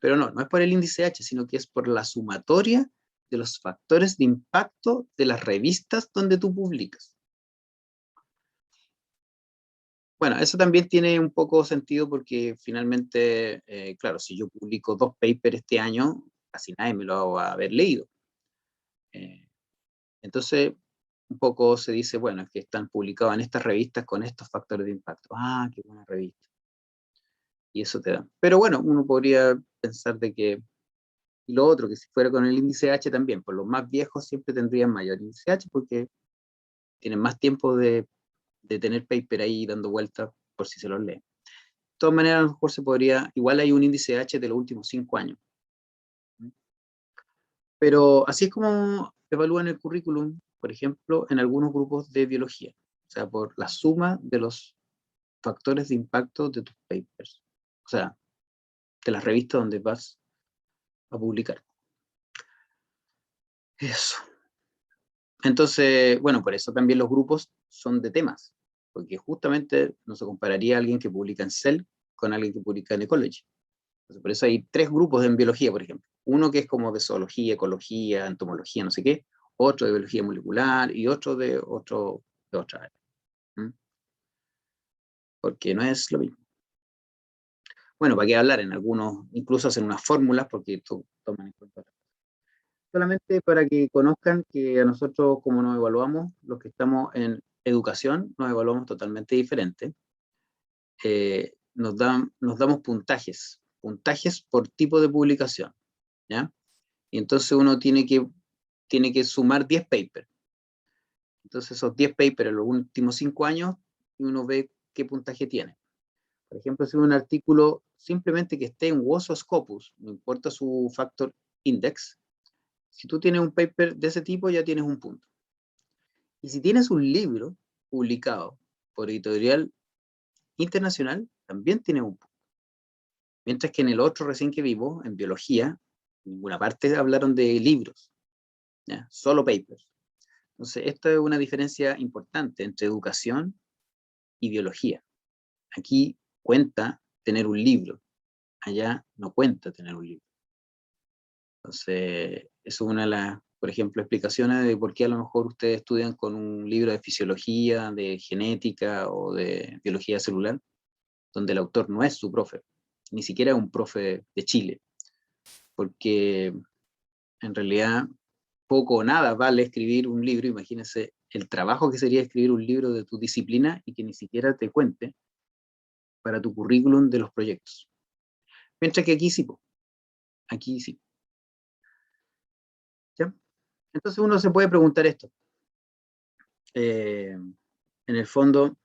Pero no es por el índice H, sino que es por la sumatoria de los factores de impacto de las revistas donde tú publicas. Bueno, eso también tiene un poco sentido porque finalmente, claro, si yo publico 2 papers este año, casi nadie me lo va a haber leído. Entonces, un poco se dice, bueno, es que están publicados en estas revistas con estos factores de impacto. Ah, qué buena revista. Y eso te da. Pero bueno, uno podría pensar de que, y lo otro, que si fuera con el índice H también, pues los más viejos siempre tendrían mayor índice H porque tienen más tiempo de tener paper ahí dando vueltas por si se los lee. De todas maneras, a lo mejor se podría, igual hay un índice H de los últimos 5 años. Pero así es como evalúan el currículum, por ejemplo, en algunos grupos de biología. O sea, por la suma de los factores de impacto de tus papers. O sea, de las revistas donde vas a publicar. Eso. Entonces, bueno, por eso también los grupos son de temas. Porque justamente no se compararía a alguien que publica en Cell con alguien que publica en Ecology. Entonces, por eso hay 3 grupos en biología, por ejemplo. Uno que es como de zoología, ecología, entomología, no sé qué. Otro de biología molecular y otro de otra área. ¿Mm? Porque no es lo mismo. Bueno, ¿para qué hablar? En algunos incluso hacen unas fórmulas porque toman en cuenta. Solamente para que conozcan que a nosotros, como nos evaluamos, los que estamos en educación, nos evaluamos totalmente diferente. Nos damos puntajes por tipo de publicación, ¿ya? Y entonces uno tiene que sumar 10 papers. Entonces esos 10 papers en los últimos 5 años, y uno ve qué puntaje tiene. Por ejemplo, si un artículo simplemente que esté en WOS o Scopus, no importa su factor index, si tú tienes un paper de ese tipo ya tienes un punto. Y si tienes un libro publicado por editorial internacional, también tienes un punto. Mientras que en el otro recién que vimos, en biología, en ninguna parte hablaron de libros, ¿ya? Solo papers. Entonces, esta es una diferencia importante entre educación y biología. Aquí cuenta tener un libro, allá no cuenta tener un libro. Entonces, eso es una de las, por ejemplo, explicaciones de por qué a lo mejor ustedes estudian con un libro de fisiología, de genética o de biología celular, donde el autor no es su profe, ni siquiera es un profe de Chile, porque en realidad poco o nada vale escribir un libro. Imagínense el trabajo que sería escribir un libro de tu disciplina y que ni siquiera te cuente para tu currículum de los proyectos. Mientras que aquí sí, aquí sí. ¿Ya? Entonces uno se puede preguntar esto. En el fondo,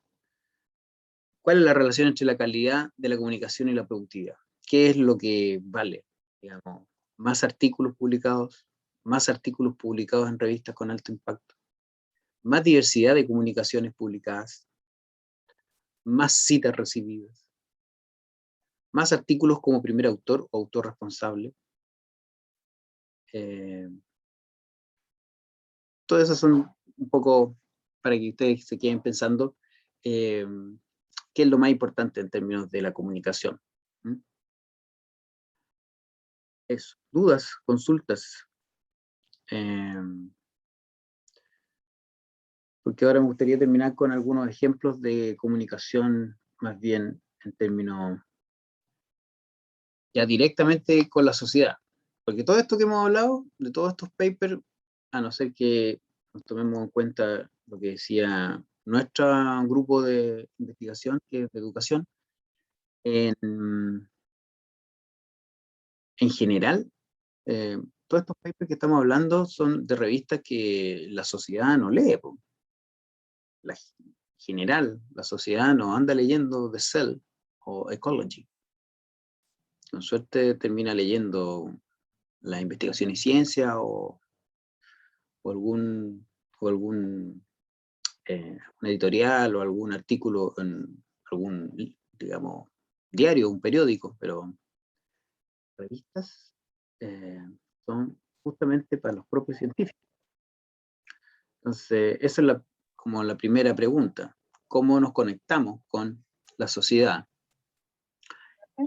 ¿cuál es la relación entre la calidad de la comunicación y la productividad? ¿Qué es lo que vale? Digamos, más artículos publicados en revistas con alto impacto, más diversidad de comunicaciones publicadas, más citas recibidas, más artículos como primer autor o autor responsable. Todas esas son un poco para que ustedes se queden pensando qué es lo más importante en términos de la comunicación. ¿Mm? Eso. Dudas, consultas. Porque ahora me gustaría terminar con algunos ejemplos de comunicación, más bien en términos ya directamente con la sociedad. Porque todo esto que hemos hablado, de todos estos papers, a no ser que nos tomemos en cuenta lo que decía nuestro grupo de investigación, que es de educación, en general, todos estos papers que estamos hablando son de revistas que la sociedad no lee. En general, la sociedad no anda leyendo The Cell o Ecology. Con suerte termina leyendo la investigación y ciencia o algún una editorial o algún artículo en algún, digamos, diario, un periódico, pero revistas son justamente para los propios científicos. Entonces, esa es como la primera pregunta. ¿Cómo nos conectamos con la sociedad?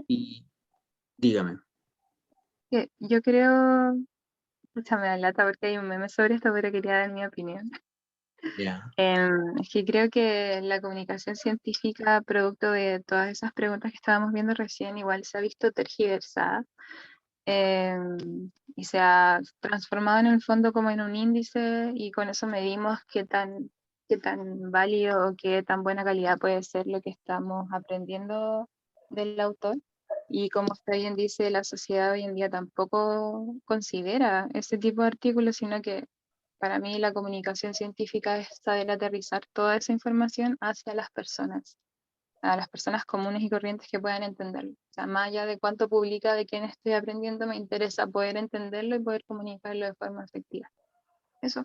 Y dígame. Yo creo, pucha, me da lata porque hay un meme sobre esto, pero quería dar mi opinión. Ya. Es que creo que la comunicación científica, producto de todas esas preguntas que estábamos viendo recién, igual se ha visto tergiversada. y se ha transformado en el fondo como en un índice y con eso medimos qué tan válido o qué tan buena calidad puede ser lo que estamos aprendiendo del autor. Y como usted bien dice, la sociedad hoy en día tampoco considera ese tipo de artículos, sino que para mí la comunicación científica es saber aterrizar toda esa información hacia las personas, a las personas comunes y corrientes que puedan entenderlo. O sea, más allá de cuánto publica, de quién estoy aprendiendo, me interesa poder entenderlo y poder comunicarlo de forma efectiva. Eso.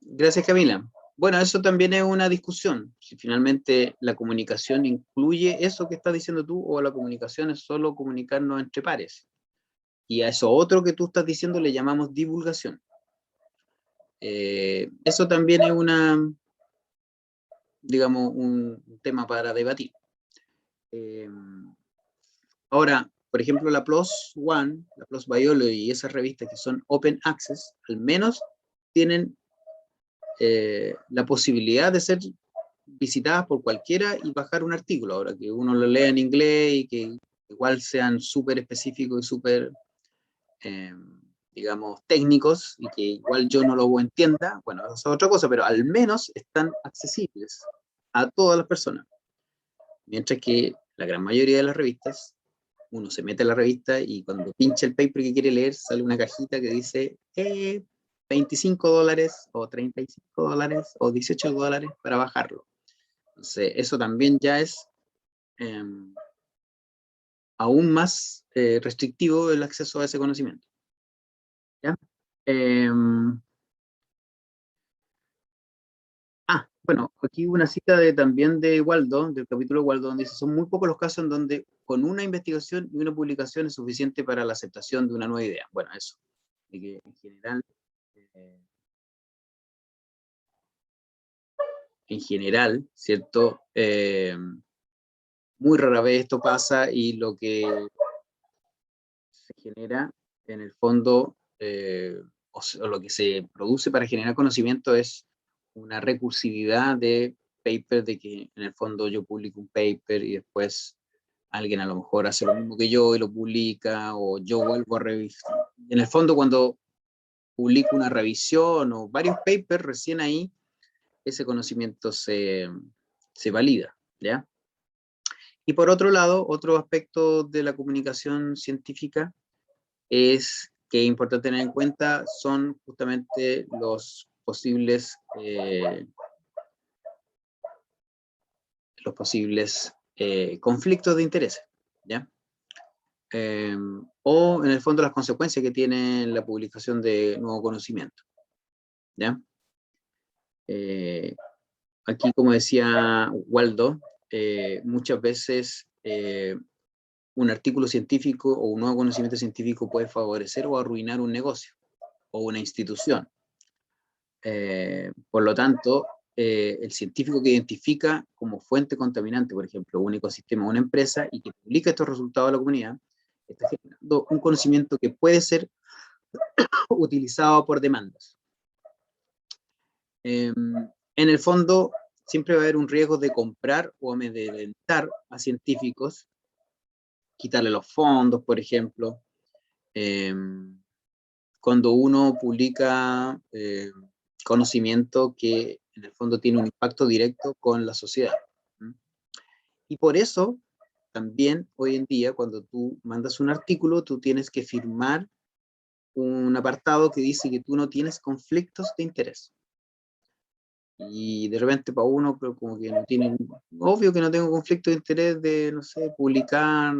Gracias, Camila. Bueno, eso también es una discusión. Si finalmente la comunicación incluye eso que estás diciendo tú, o la comunicación es solo comunicarnos entre pares. Y a eso otro que tú estás diciendo le llamamos divulgación. Eso también es digamos, un tema para debatir. Ahora, por ejemplo, la PLOS ONE, la PLOS Biology y esas revistas que son Open Access, al menos tienen la posibilidad de ser visitadas por cualquiera y bajar un artículo. Ahora, que uno lo lea en inglés y que igual sean súper específicos y súper, digamos, técnicos, y que igual yo no lo entienda, bueno, eso es otra cosa, pero al menos están accesibles a todas las personas. Mientras que la gran mayoría de las revistas, uno se mete a la revista y cuando pincha el paper que quiere leer, sale una cajita que dice $25 o $35 o $18 para bajarlo. Entonces, eso también ya es aún más restrictivo el acceso a ese conocimiento. ¿Ya? Bueno, aquí una cita también de Waldo, del capítulo de Waldo, donde dice: son muy pocos los casos en donde con una investigación y una publicación es suficiente para la aceptación de una nueva idea. Bueno, eso, de que en general, ¿cierto? Muy rara vez esto pasa, y lo que se genera en el fondo, o lo que se produce para generar conocimiento, es una recursividad de paper, de que en el fondo yo publico un paper y después alguien a lo mejor hace lo mismo que yo y lo publica, o yo vuelvo a revisar. En el fondo, cuando publico una revisión o varios papers, recién ahí ese conocimiento se valida, ¿ya? Y por otro lado, otro aspecto de la comunicación científica es que es importante tener en cuenta son justamente los posibles conflictos de interés, ¿ya? O en el fondo las consecuencias que tiene la publicación de nuevo conocimiento, ¿ya? Aquí, como decía Waldo, muchas veces un artículo científico o un nuevo conocimiento científico puede favorecer o arruinar un negocio o una institución. Por lo tanto, el científico que identifica como fuente contaminante, por ejemplo, un ecosistema o una empresa, y que publica estos resultados a la comunidad, está generando un conocimiento que puede ser utilizado por demandas. En el fondo, siempre va a haber un riesgo de comprar o amedrentar a científicos, quitarle los fondos, por ejemplo, cuando uno publica conocimiento que en el fondo tiene un impacto directo con la sociedad. Y por eso, también hoy en día, cuando tú mandas un artículo, tú tienes que firmar un apartado que dice que tú no tienes conflictos de interés. Y de repente para uno, pero como que no tienen, obvio que no tengo conflicto de interés de, no sé, publicar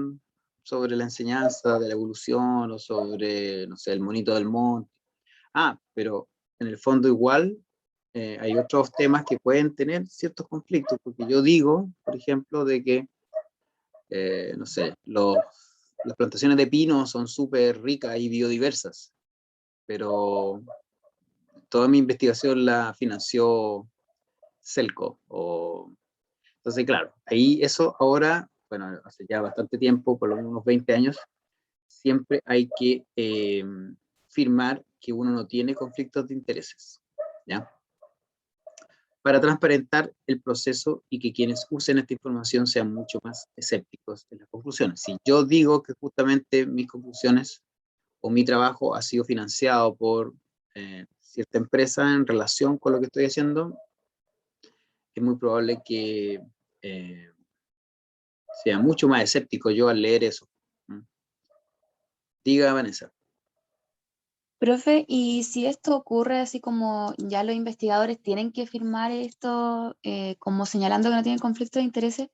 sobre la enseñanza de la evolución, o sobre, no sé, el monito del monte. Pero en el fondo igual hay otros temas que pueden tener ciertos conflictos, porque yo digo, por ejemplo, de que, no sé, las plantaciones de pino son súper ricas y biodiversas, pero toda mi investigación la financió Celco. Entonces, claro, ahí eso ahora, bueno, hace ya bastante tiempo, por lo menos unos 20 años, siempre hay que firmar que uno no tiene conflictos de intereses, ¿ya? Para transparentar el proceso y que quienes usen esta información sean mucho más escépticos en las conclusiones. Si yo digo que justamente mis conclusiones o mi trabajo ha sido financiado por cierta empresa en relación con lo que estoy haciendo, es muy probable que sea mucho más escéptico yo al leer eso. Diga, Vanessa. Profe, y si esto ocurre así como ya los investigadores tienen que firmar esto como señalando que no tienen conflicto de intereses,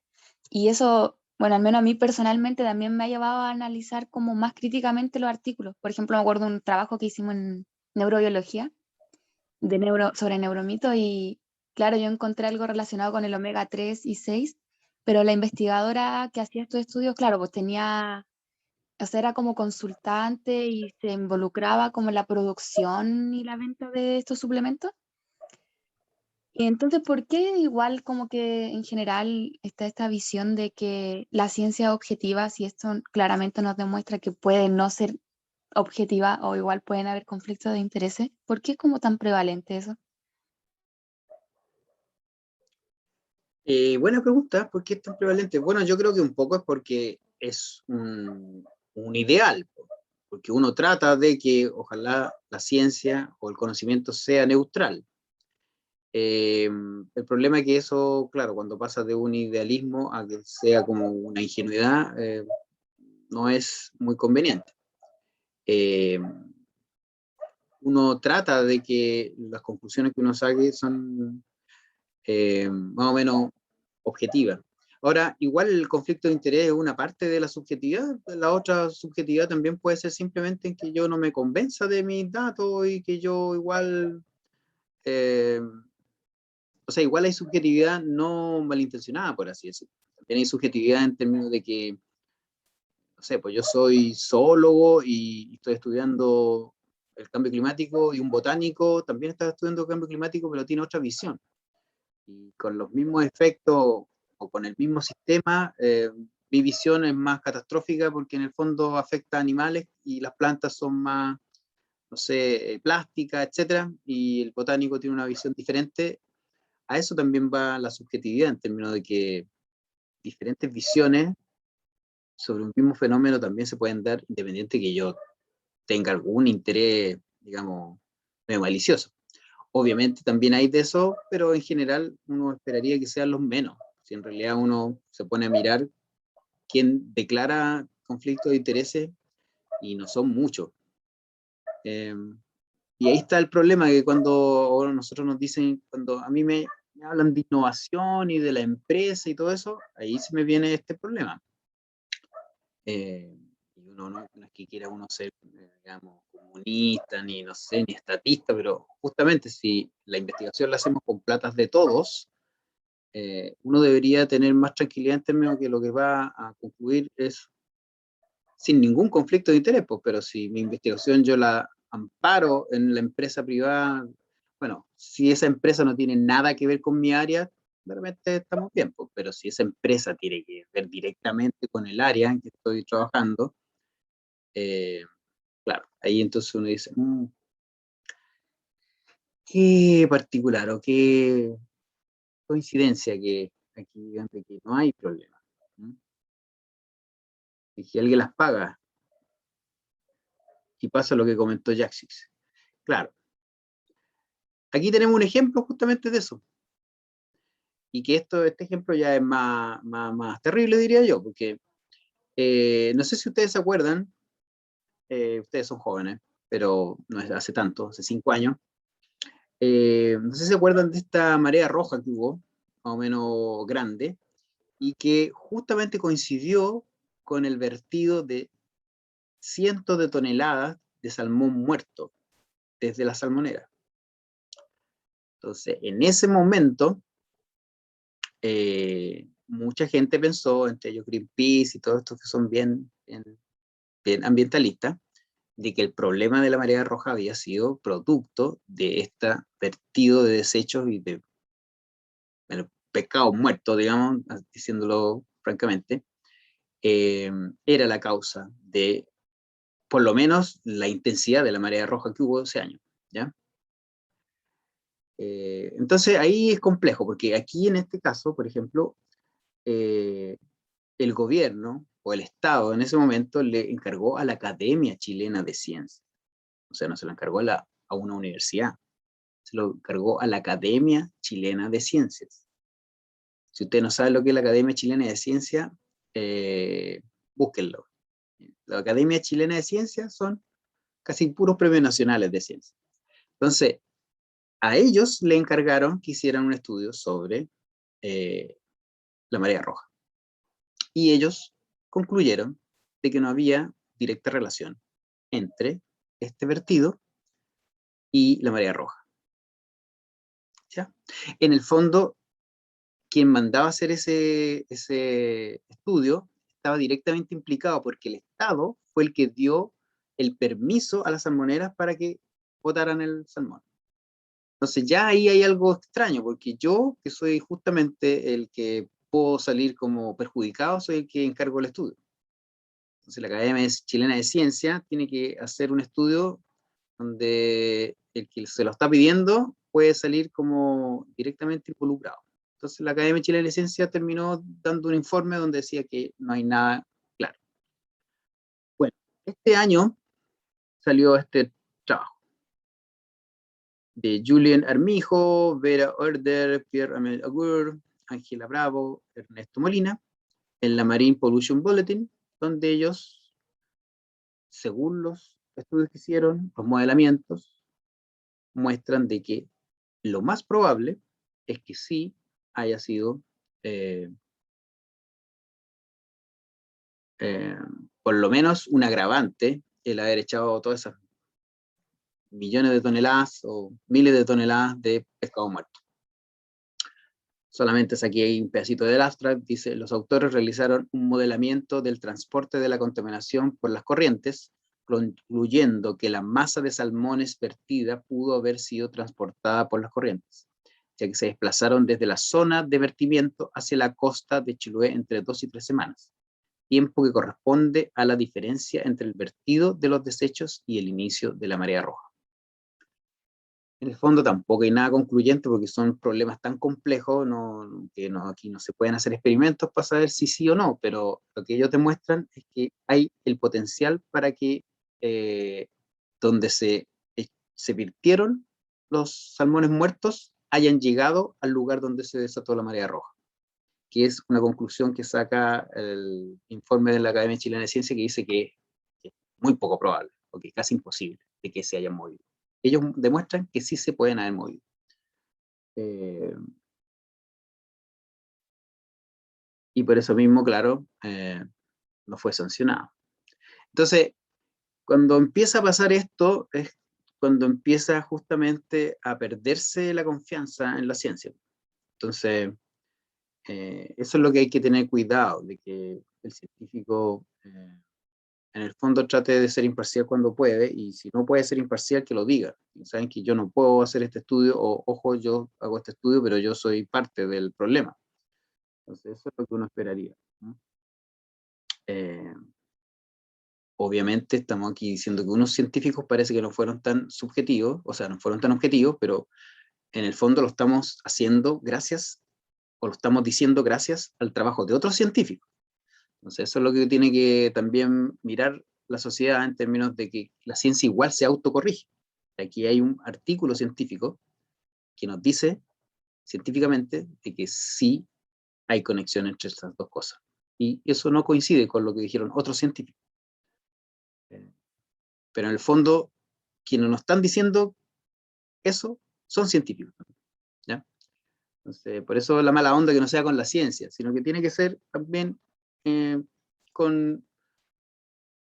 y eso, bueno, al menos a mí personalmente también me ha llevado a analizar como más críticamente los artículos. Por ejemplo, me acuerdo de un trabajo que hicimos en neurobiología sobre neuromito y claro, yo encontré algo relacionado con el omega 3 y 6, pero la investigadora que hacía estos estudios, claro, pues tenía, o sea, era como consultante y se involucraba como en la producción y la venta de estos suplementos. Y entonces, ¿por qué igual como que en general está esta visión de que la ciencia es objetiva, si esto claramente nos demuestra que puede no ser objetiva o igual pueden haber conflictos de intereses? ¿Por qué es como tan prevalente eso? Buena pregunta, ¿por qué es tan prevalente? Bueno, yo creo que un poco es porque es un ideal, porque uno trata de que ojalá la ciencia o el conocimiento sea neutral. El problema es que eso, claro, cuando pasa de un idealismo a que sea como una ingenuidad, no es muy conveniente. Eh, Uno trata de que las conclusiones que uno saque son más o menos objetivas. Ahora, igual el conflicto de interés es una parte de la subjetividad, la otra subjetividad también puede ser simplemente en que yo no me convenza de mis datos y que yo igual, eh, o sea, igual hay subjetividad no malintencionada, por así decirlo. También hay subjetividad en términos de que, no sé, pues yo soy zoólogo y estoy estudiando el cambio climático y un botánico también está estudiando el cambio climático, pero tiene otra visión. Y con los mismos efectos o con el mismo sistema, mi visión es más catastrófica porque en el fondo afecta a animales y las plantas son más, no sé, plásticas, etcétera, y el botánico tiene una visión diferente. A eso también va la subjetividad en términos de que diferentes visiones sobre un mismo fenómeno también se pueden dar independiente que yo tenga algún interés, digamos, medio malicioso. Obviamente también hay de eso, pero en general uno esperaría que sean los menos. Si en realidad uno se pone a mirar quién declara conflicto de intereses y no son muchos. Eh, y ahí está el problema, que cuando ahora nosotros nos dicen, cuando a mí me hablan de innovación y de la empresa y todo eso, ahí se me viene este problema. Y uno no es que quiera uno ser, digamos, comunista, ni no sé, ni estatista, pero justamente si la investigación la hacemos con platas de todos, uno debería tener más tranquilidad en términos que lo que va a concluir es sin ningún conflicto de interés, pues, pero si mi investigación yo la amparo en la empresa privada, bueno, si esa empresa no tiene nada que ver con mi área, realmente estamos bien, pues, pero si esa empresa tiene que ver directamente con el área en que estoy trabajando, eh, claro, ahí entonces uno dice, qué particular o qué coincidencia que aquí de que no hay problema. Y que alguien las paga y pasa lo que comentó Jaxix. Claro, aquí tenemos un ejemplo justamente de eso. Y que este ejemplo ya es más terrible, diría yo, porque no sé si ustedes se acuerdan, ustedes son jóvenes, pero no es hace tanto, hace 5 años. No sé si se acuerdan de esta marea roja que hubo, más o menos grande, y que justamente coincidió con el vertido de cientos de toneladas de salmón muerto desde la salmonera. Entonces, en ese momento, mucha gente pensó, entre ellos Greenpeace y todos estos que son bien ambientalistas, de que el problema de la marea roja había sido producto de este vertido de desechos y de pescados muertos, digamos, diciéndolo francamente, era la causa de, por lo menos, la intensidad de la marea roja que hubo ese año, ¿ya? Entonces ahí es complejo, porque aquí en este caso, por ejemplo, el gobierno o el Estado en ese momento le encargó a la Academia Chilena de Ciencias. O sea, no se lo encargó a una universidad, se lo encargó a la Academia Chilena de Ciencias. Si usted no sabe lo que es la Academia Chilena de Ciencias, búsquenlo. La Academia Chilena de Ciencias son casi puros premios nacionales de ciencia. Entonces, a ellos le encargaron que hicieran un estudio sobre la marea roja. Y ellos concluyeron de que no había directa relación entre este vertido y la marea roja. ¿Ya? En el fondo, quien mandaba hacer ese estudio estaba directamente implicado porque el Estado fue el que dio el permiso a las salmoneras para que botaran el salmón. Entonces ya ahí hay algo extraño, porque yo, que soy justamente el que puedo salir como perjudicado, soy el que encargo el estudio. Entonces la Academia Chilena de Ciencia tiene que hacer un estudio donde el que se lo está pidiendo puede salir como directamente involucrado. Entonces la Academia Chilena de Ciencia terminó dando un informe donde decía que no hay nada claro. Bueno, este año salió este trabajo de Julian Armijo, Vera Order, Pierre Amel Agur, Ángela Bravo, Ernesto Molina, en la Marine Pollution Bulletin, donde ellos, según los estudios que hicieron, los modelamientos, muestran de que lo más probable es que sí haya sido por lo menos un agravante el haber echado todas esas millones de toneladas o miles de toneladas de pescado muerto. Solamente saqué ahí un pedacito del abstract, dice, los autores realizaron un modelamiento del transporte de la contaminación por las corrientes, concluyendo que la masa de salmones vertida pudo haber sido transportada por las corrientes, ya que se desplazaron desde la zona de vertimiento hacia la costa de Chiloé entre 2 y 3 semanas, tiempo que corresponde a la diferencia entre el vertido de los desechos y el inicio de la marea roja. En el fondo tampoco hay nada concluyente porque son problemas tan complejos que aquí no se pueden hacer experimentos para saber si sí o no, pero lo que ellos demuestran es que hay el potencial para que donde se virtieron los salmones muertos hayan llegado al lugar donde se desató la marea roja, que es una conclusión que saca el informe de la Academia Chilena de Ciencias que dice que es muy poco probable, o que es casi imposible de que se hayan movido. Ellos demuestran que sí se pueden haber movido. Y por eso mismo, claro, no fue sancionado. Entonces, cuando empieza a pasar esto, es cuando empieza justamente a perderse la confianza en la ciencia. Entonces, eso es lo que hay que tener cuidado, de que el científico en el fondo trate de ser imparcial cuando puede, y si no puede ser imparcial, que lo diga. Saben que yo no puedo hacer este estudio, o ojo, yo hago este estudio, pero yo soy parte del problema. Entonces, eso es lo que uno esperaría, ¿no? Obviamente estamos aquí diciendo que unos científicos parece que no fueron tan subjetivos, o sea, no fueron tan objetivos, pero en el fondo lo estamos haciendo gracias, o lo estamos diciendo gracias al trabajo de otros científicos. Entonces eso es lo que tiene que también mirar la sociedad en términos de que la ciencia igual se autocorrige. Aquí hay un artículo científico que nos dice científicamente de que sí hay conexión entre estas dos cosas. Y eso no coincide con lo que dijeron otros científicos. Pero en el fondo, quienes nos están diciendo eso son científicos, ¿ya? Entonces, por eso la mala onda que no sea con la ciencia, sino que tiene que ser también con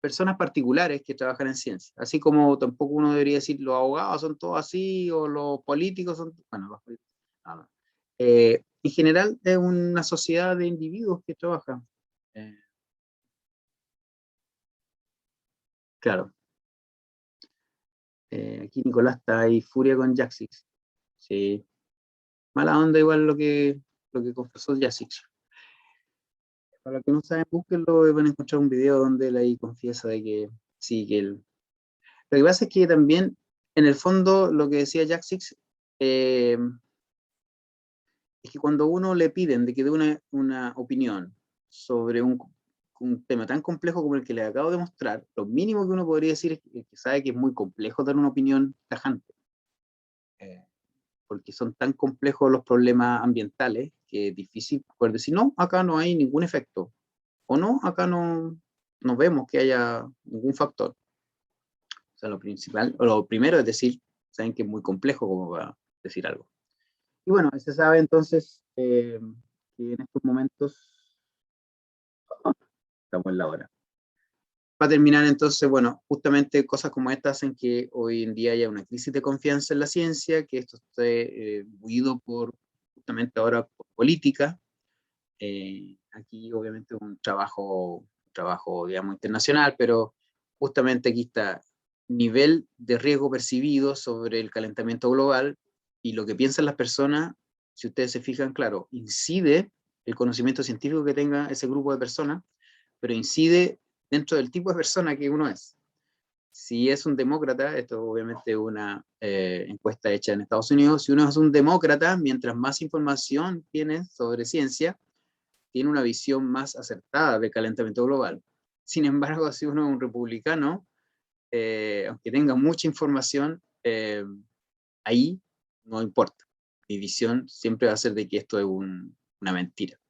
personas particulares que trabajan en ciencia. Así como tampoco uno debería decir los abogados son todos así, o los políticos son, bueno, los políticos, no. En general es una sociedad de individuos que trabajan. Claro. Aquí Nicolás está ahí, furia con Jaxix. Sí. Mala onda igual lo que confesó Jaxix. Para los que no saben, búsquenlo y van a encontrar un video donde él ahí confiesa de que sí, que él... Lo que pasa es que también, en el fondo, lo que decía Jaxix, es que cuando uno le piden de que dé una opinión sobre un un tema tan complejo como el que les acabo de mostrar, lo mínimo que uno podría decir es que sabe que es muy complejo dar una opinión tajante. Porque son tan complejos los problemas ambientales que es difícil poder decir, no, acá no hay ningún efecto, o no, acá no vemos que haya ningún factor. O sea, lo principal, o lo primero es decir, saben que es muy complejo como para decir algo. Y bueno, se sabe entonces que en estos momentos estamos en la hora. Para terminar entonces, bueno, justamente cosas como estas hacen que hoy en día haya una crisis de confianza en la ciencia, que esto esté buido por, justamente ahora, por política. Aquí obviamente un trabajo, digamos, internacional, pero justamente aquí está nivel de riesgo percibido sobre el calentamiento global y lo que piensan las personas, si ustedes se fijan, claro, incide el conocimiento científico que tenga ese grupo de personas, pero incide dentro del tipo de persona que uno es. Si es un demócrata, esto obviamente es una encuesta hecha en Estados Unidos, si uno es un demócrata, mientras más información tiene sobre ciencia, tiene una visión más acertada del calentamiento global. Sin embargo, si uno es un republicano, aunque tenga mucha información, ahí no importa. Mi visión siempre va a ser de que esto es una mentira.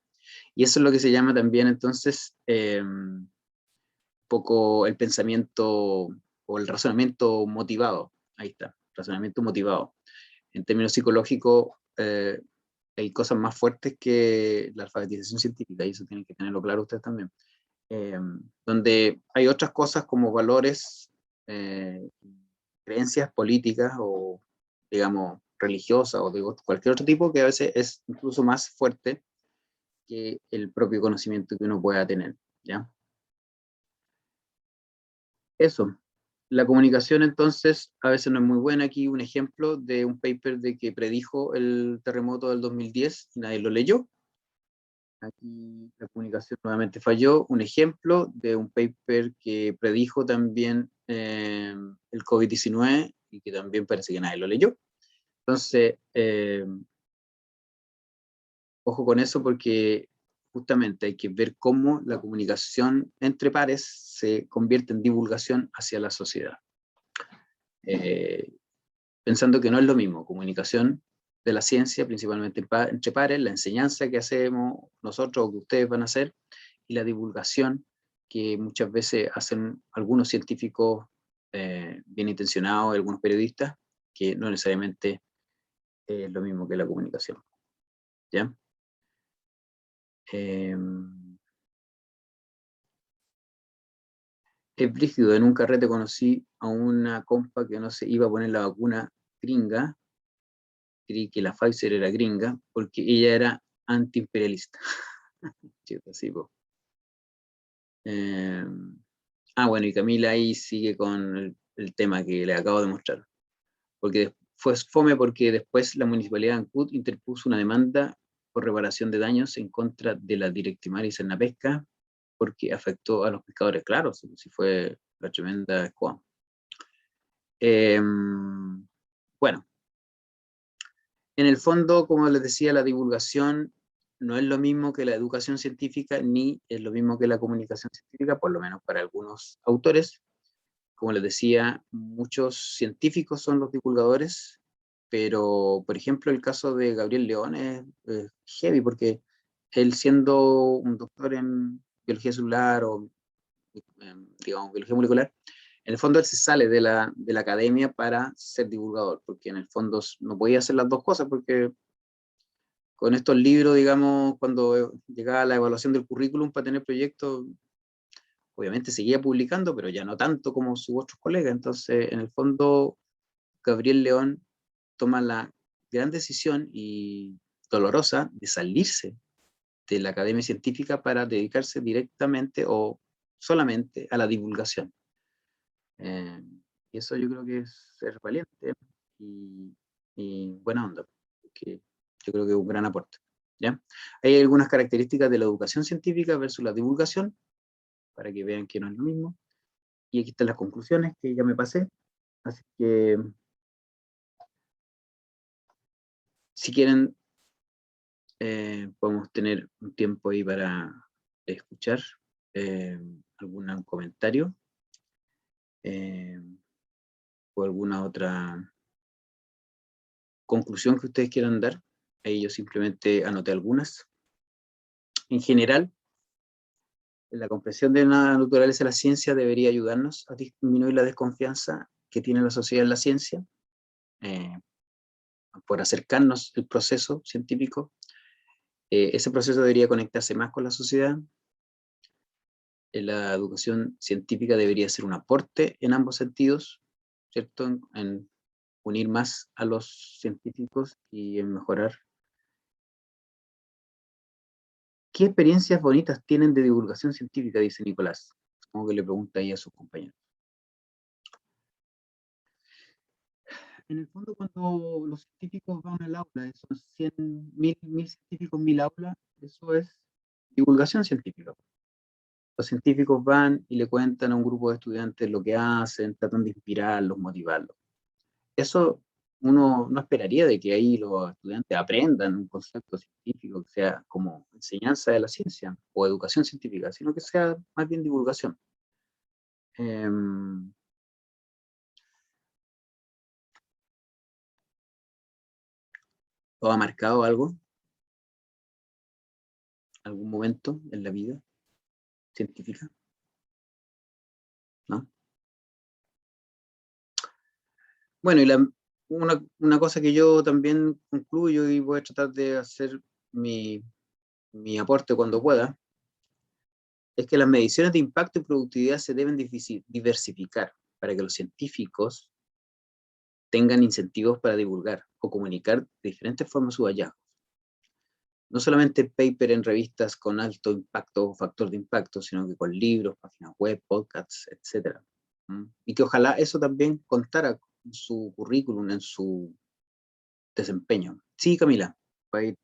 Y eso es lo que se llama también entonces poco el pensamiento o el razonamiento motivado. Ahí está, razonamiento motivado. En términos psicológicos, hay cosas más fuertes que la alfabetización científica, y eso tienen que tenerlo claro ustedes también. Donde hay otras cosas como valores, creencias políticas o, digamos, religiosas o de cualquier otro tipo que a veces es incluso más fuerte que el propio conocimiento que uno pueda tener, ¿ya? Eso. La comunicación entonces a veces no es muy buena. Aquí un ejemplo de un paper de que predijo el terremoto del 2010 y nadie lo leyó. Aquí la comunicación nuevamente falló. Un ejemplo de un paper que predijo también el COVID-19 y que también parece que nadie lo leyó. Entonces, ojo con eso porque justamente hay que ver cómo la comunicación entre pares se convierte en divulgación hacia la sociedad. Pensando que no es lo mismo comunicación de la ciencia, principalmente entre pares, la enseñanza que hacemos nosotros o que ustedes van a hacer, y la divulgación que muchas veces hacen algunos científicos bien intencionados, algunos periodistas, que no necesariamente es lo mismo que la comunicación. ¿Ya? Es brígido, en un carrete conocí a una compa que no se iba a poner la vacuna gringa, creí que la Pfizer era gringa, porque ella era antiimperialista. Sí, po. Bueno, y Camila ahí sigue con el tema que le acabo de mostrar. Porque fue fome porque después la municipalidad de Ancud interpuso una demanda por reparación de daños en contra de la Directa y Cernapesca porque afectó a los pescadores, claro, si fue la tremenda escoba. Bueno, en el fondo, como les decía, la divulgación no es lo mismo que la educación científica, ni es lo mismo que la comunicación científica, por lo menos para algunos autores. Como les decía, muchos científicos son los divulgadores, pero, por ejemplo, el caso de Gabriel León es heavy, porque él siendo un doctor en biología celular o, digamos, biología molecular, en el fondo él se sale de la academia para ser divulgador, porque en el fondo no podía hacer las dos cosas, porque con estos libros, digamos, cuando llegaba la evaluación del currículum para tener proyectos, obviamente seguía publicando, pero ya no tanto como sus otros colegas. Entonces, en el fondo, Gabriel León toma la gran decisión y dolorosa de salirse de la academia científica para dedicarse directamente o solamente a la divulgación. Y eso yo creo que es ser valiente y buena onda, que yo creo que es un gran aporte. ¿Ya? Hay algunas características de la educación científica versus la divulgación, para que vean que no es lo mismo. Y aquí están las conclusiones que ya me pasé. Así que, si quieren, podemos tener un tiempo ahí para escuchar ¿Algún comentario? ¿O alguna otra conclusión que ustedes quieran dar? Ahí yo simplemente anoté algunas. En general, la comprensión de la naturaleza de la ciencia debería ayudarnos a disminuir la desconfianza que tiene la sociedad en la ciencia, por acercarnos el proceso científico. Ese proceso debería conectarse más con la sociedad. La educación científica debería ser un aporte en ambos sentidos, ¿cierto? En unir más a los científicos y en mejorar. ¿Qué experiencias bonitas tienen de divulgación científica? Dice Nicolás. Supongo que le pregunta ahí a sus compañeros. En el fondo, cuando los científicos van al aula, esos 100.000 científicos, 1000 aulas, eso es divulgación científica. Los científicos van y le cuentan a un grupo de estudiantes lo que hacen, tratan de inspirarlos, motivarlos. Eso uno no esperaría de que ahí los estudiantes aprendan un concepto científico que sea como enseñanza de la ciencia o educación científica, sino que sea más bien divulgación. ¿O ha marcado algo? ¿Algún momento en la vida científica? ¿No? Bueno, y una cosa que yo también concluyo y voy a tratar de hacer mi aporte cuando pueda, es que las mediciones de impacto y productividad se deben diversificar para que los científicos tengan incentivos para divulgar o comunicar de diferentes formas sus hallazgos. No solamente paper en revistas con alto impacto o factor de impacto, sino que con libros, páginas web, podcasts, etc. Y que ojalá eso también contara en su currículum, en su desempeño. Sí, Camila, para ir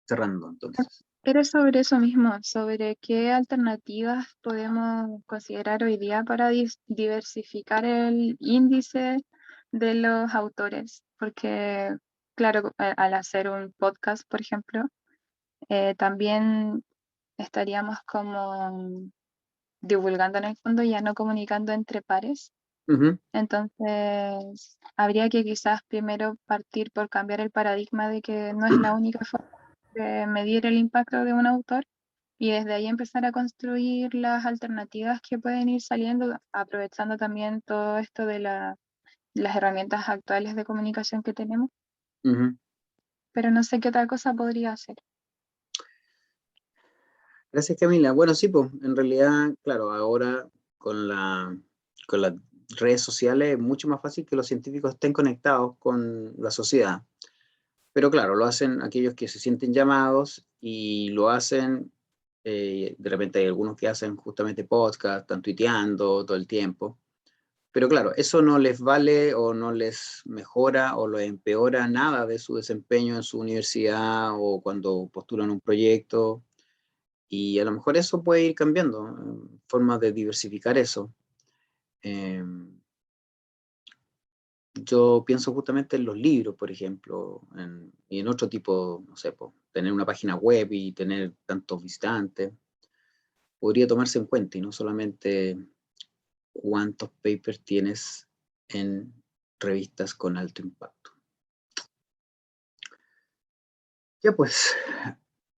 cerrando entonces. Pero sobre eso mismo, sobre qué alternativas podemos considerar hoy día para diversificar el índice de los autores, porque claro, al hacer un podcast, por ejemplo, también estaríamos como divulgando en el fondo, ya no comunicando entre pares. Entonces, habría que quizás primero partir por cambiar el paradigma de que no es la única forma de medir el impacto de un autor y desde ahí empezar a construir las alternativas que pueden ir saliendo, aprovechando también todo esto de las herramientas actuales de comunicación que tenemos. Pero no sé qué otra cosa podría hacer. Gracias, Camila. Bueno, sí, pues, en realidad, claro, ahora con las redes sociales es mucho más fácil que los científicos estén conectados con la sociedad. Pero claro, lo hacen aquellos que se sienten llamados y lo hacen, de repente hay algunos que hacen justamente podcast, están tuiteando todo el tiempo. Pero claro, eso no les vale o no les mejora o lo empeora nada de su desempeño en su universidad o cuando postulan un proyecto. Y a lo mejor eso puede ir cambiando, formas de diversificar eso. Yo pienso justamente en los libros, por ejemplo, y en otro tipo, no sé, tener una página web y tener tantos visitantes, podría tomarse en cuenta y no solamente cuántos papers tienes en revistas con alto impacto. Ya pues,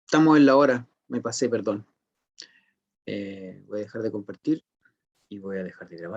estamos en la hora, me pasé, perdón. Voy a dejar de compartir y voy a dejar de grabar.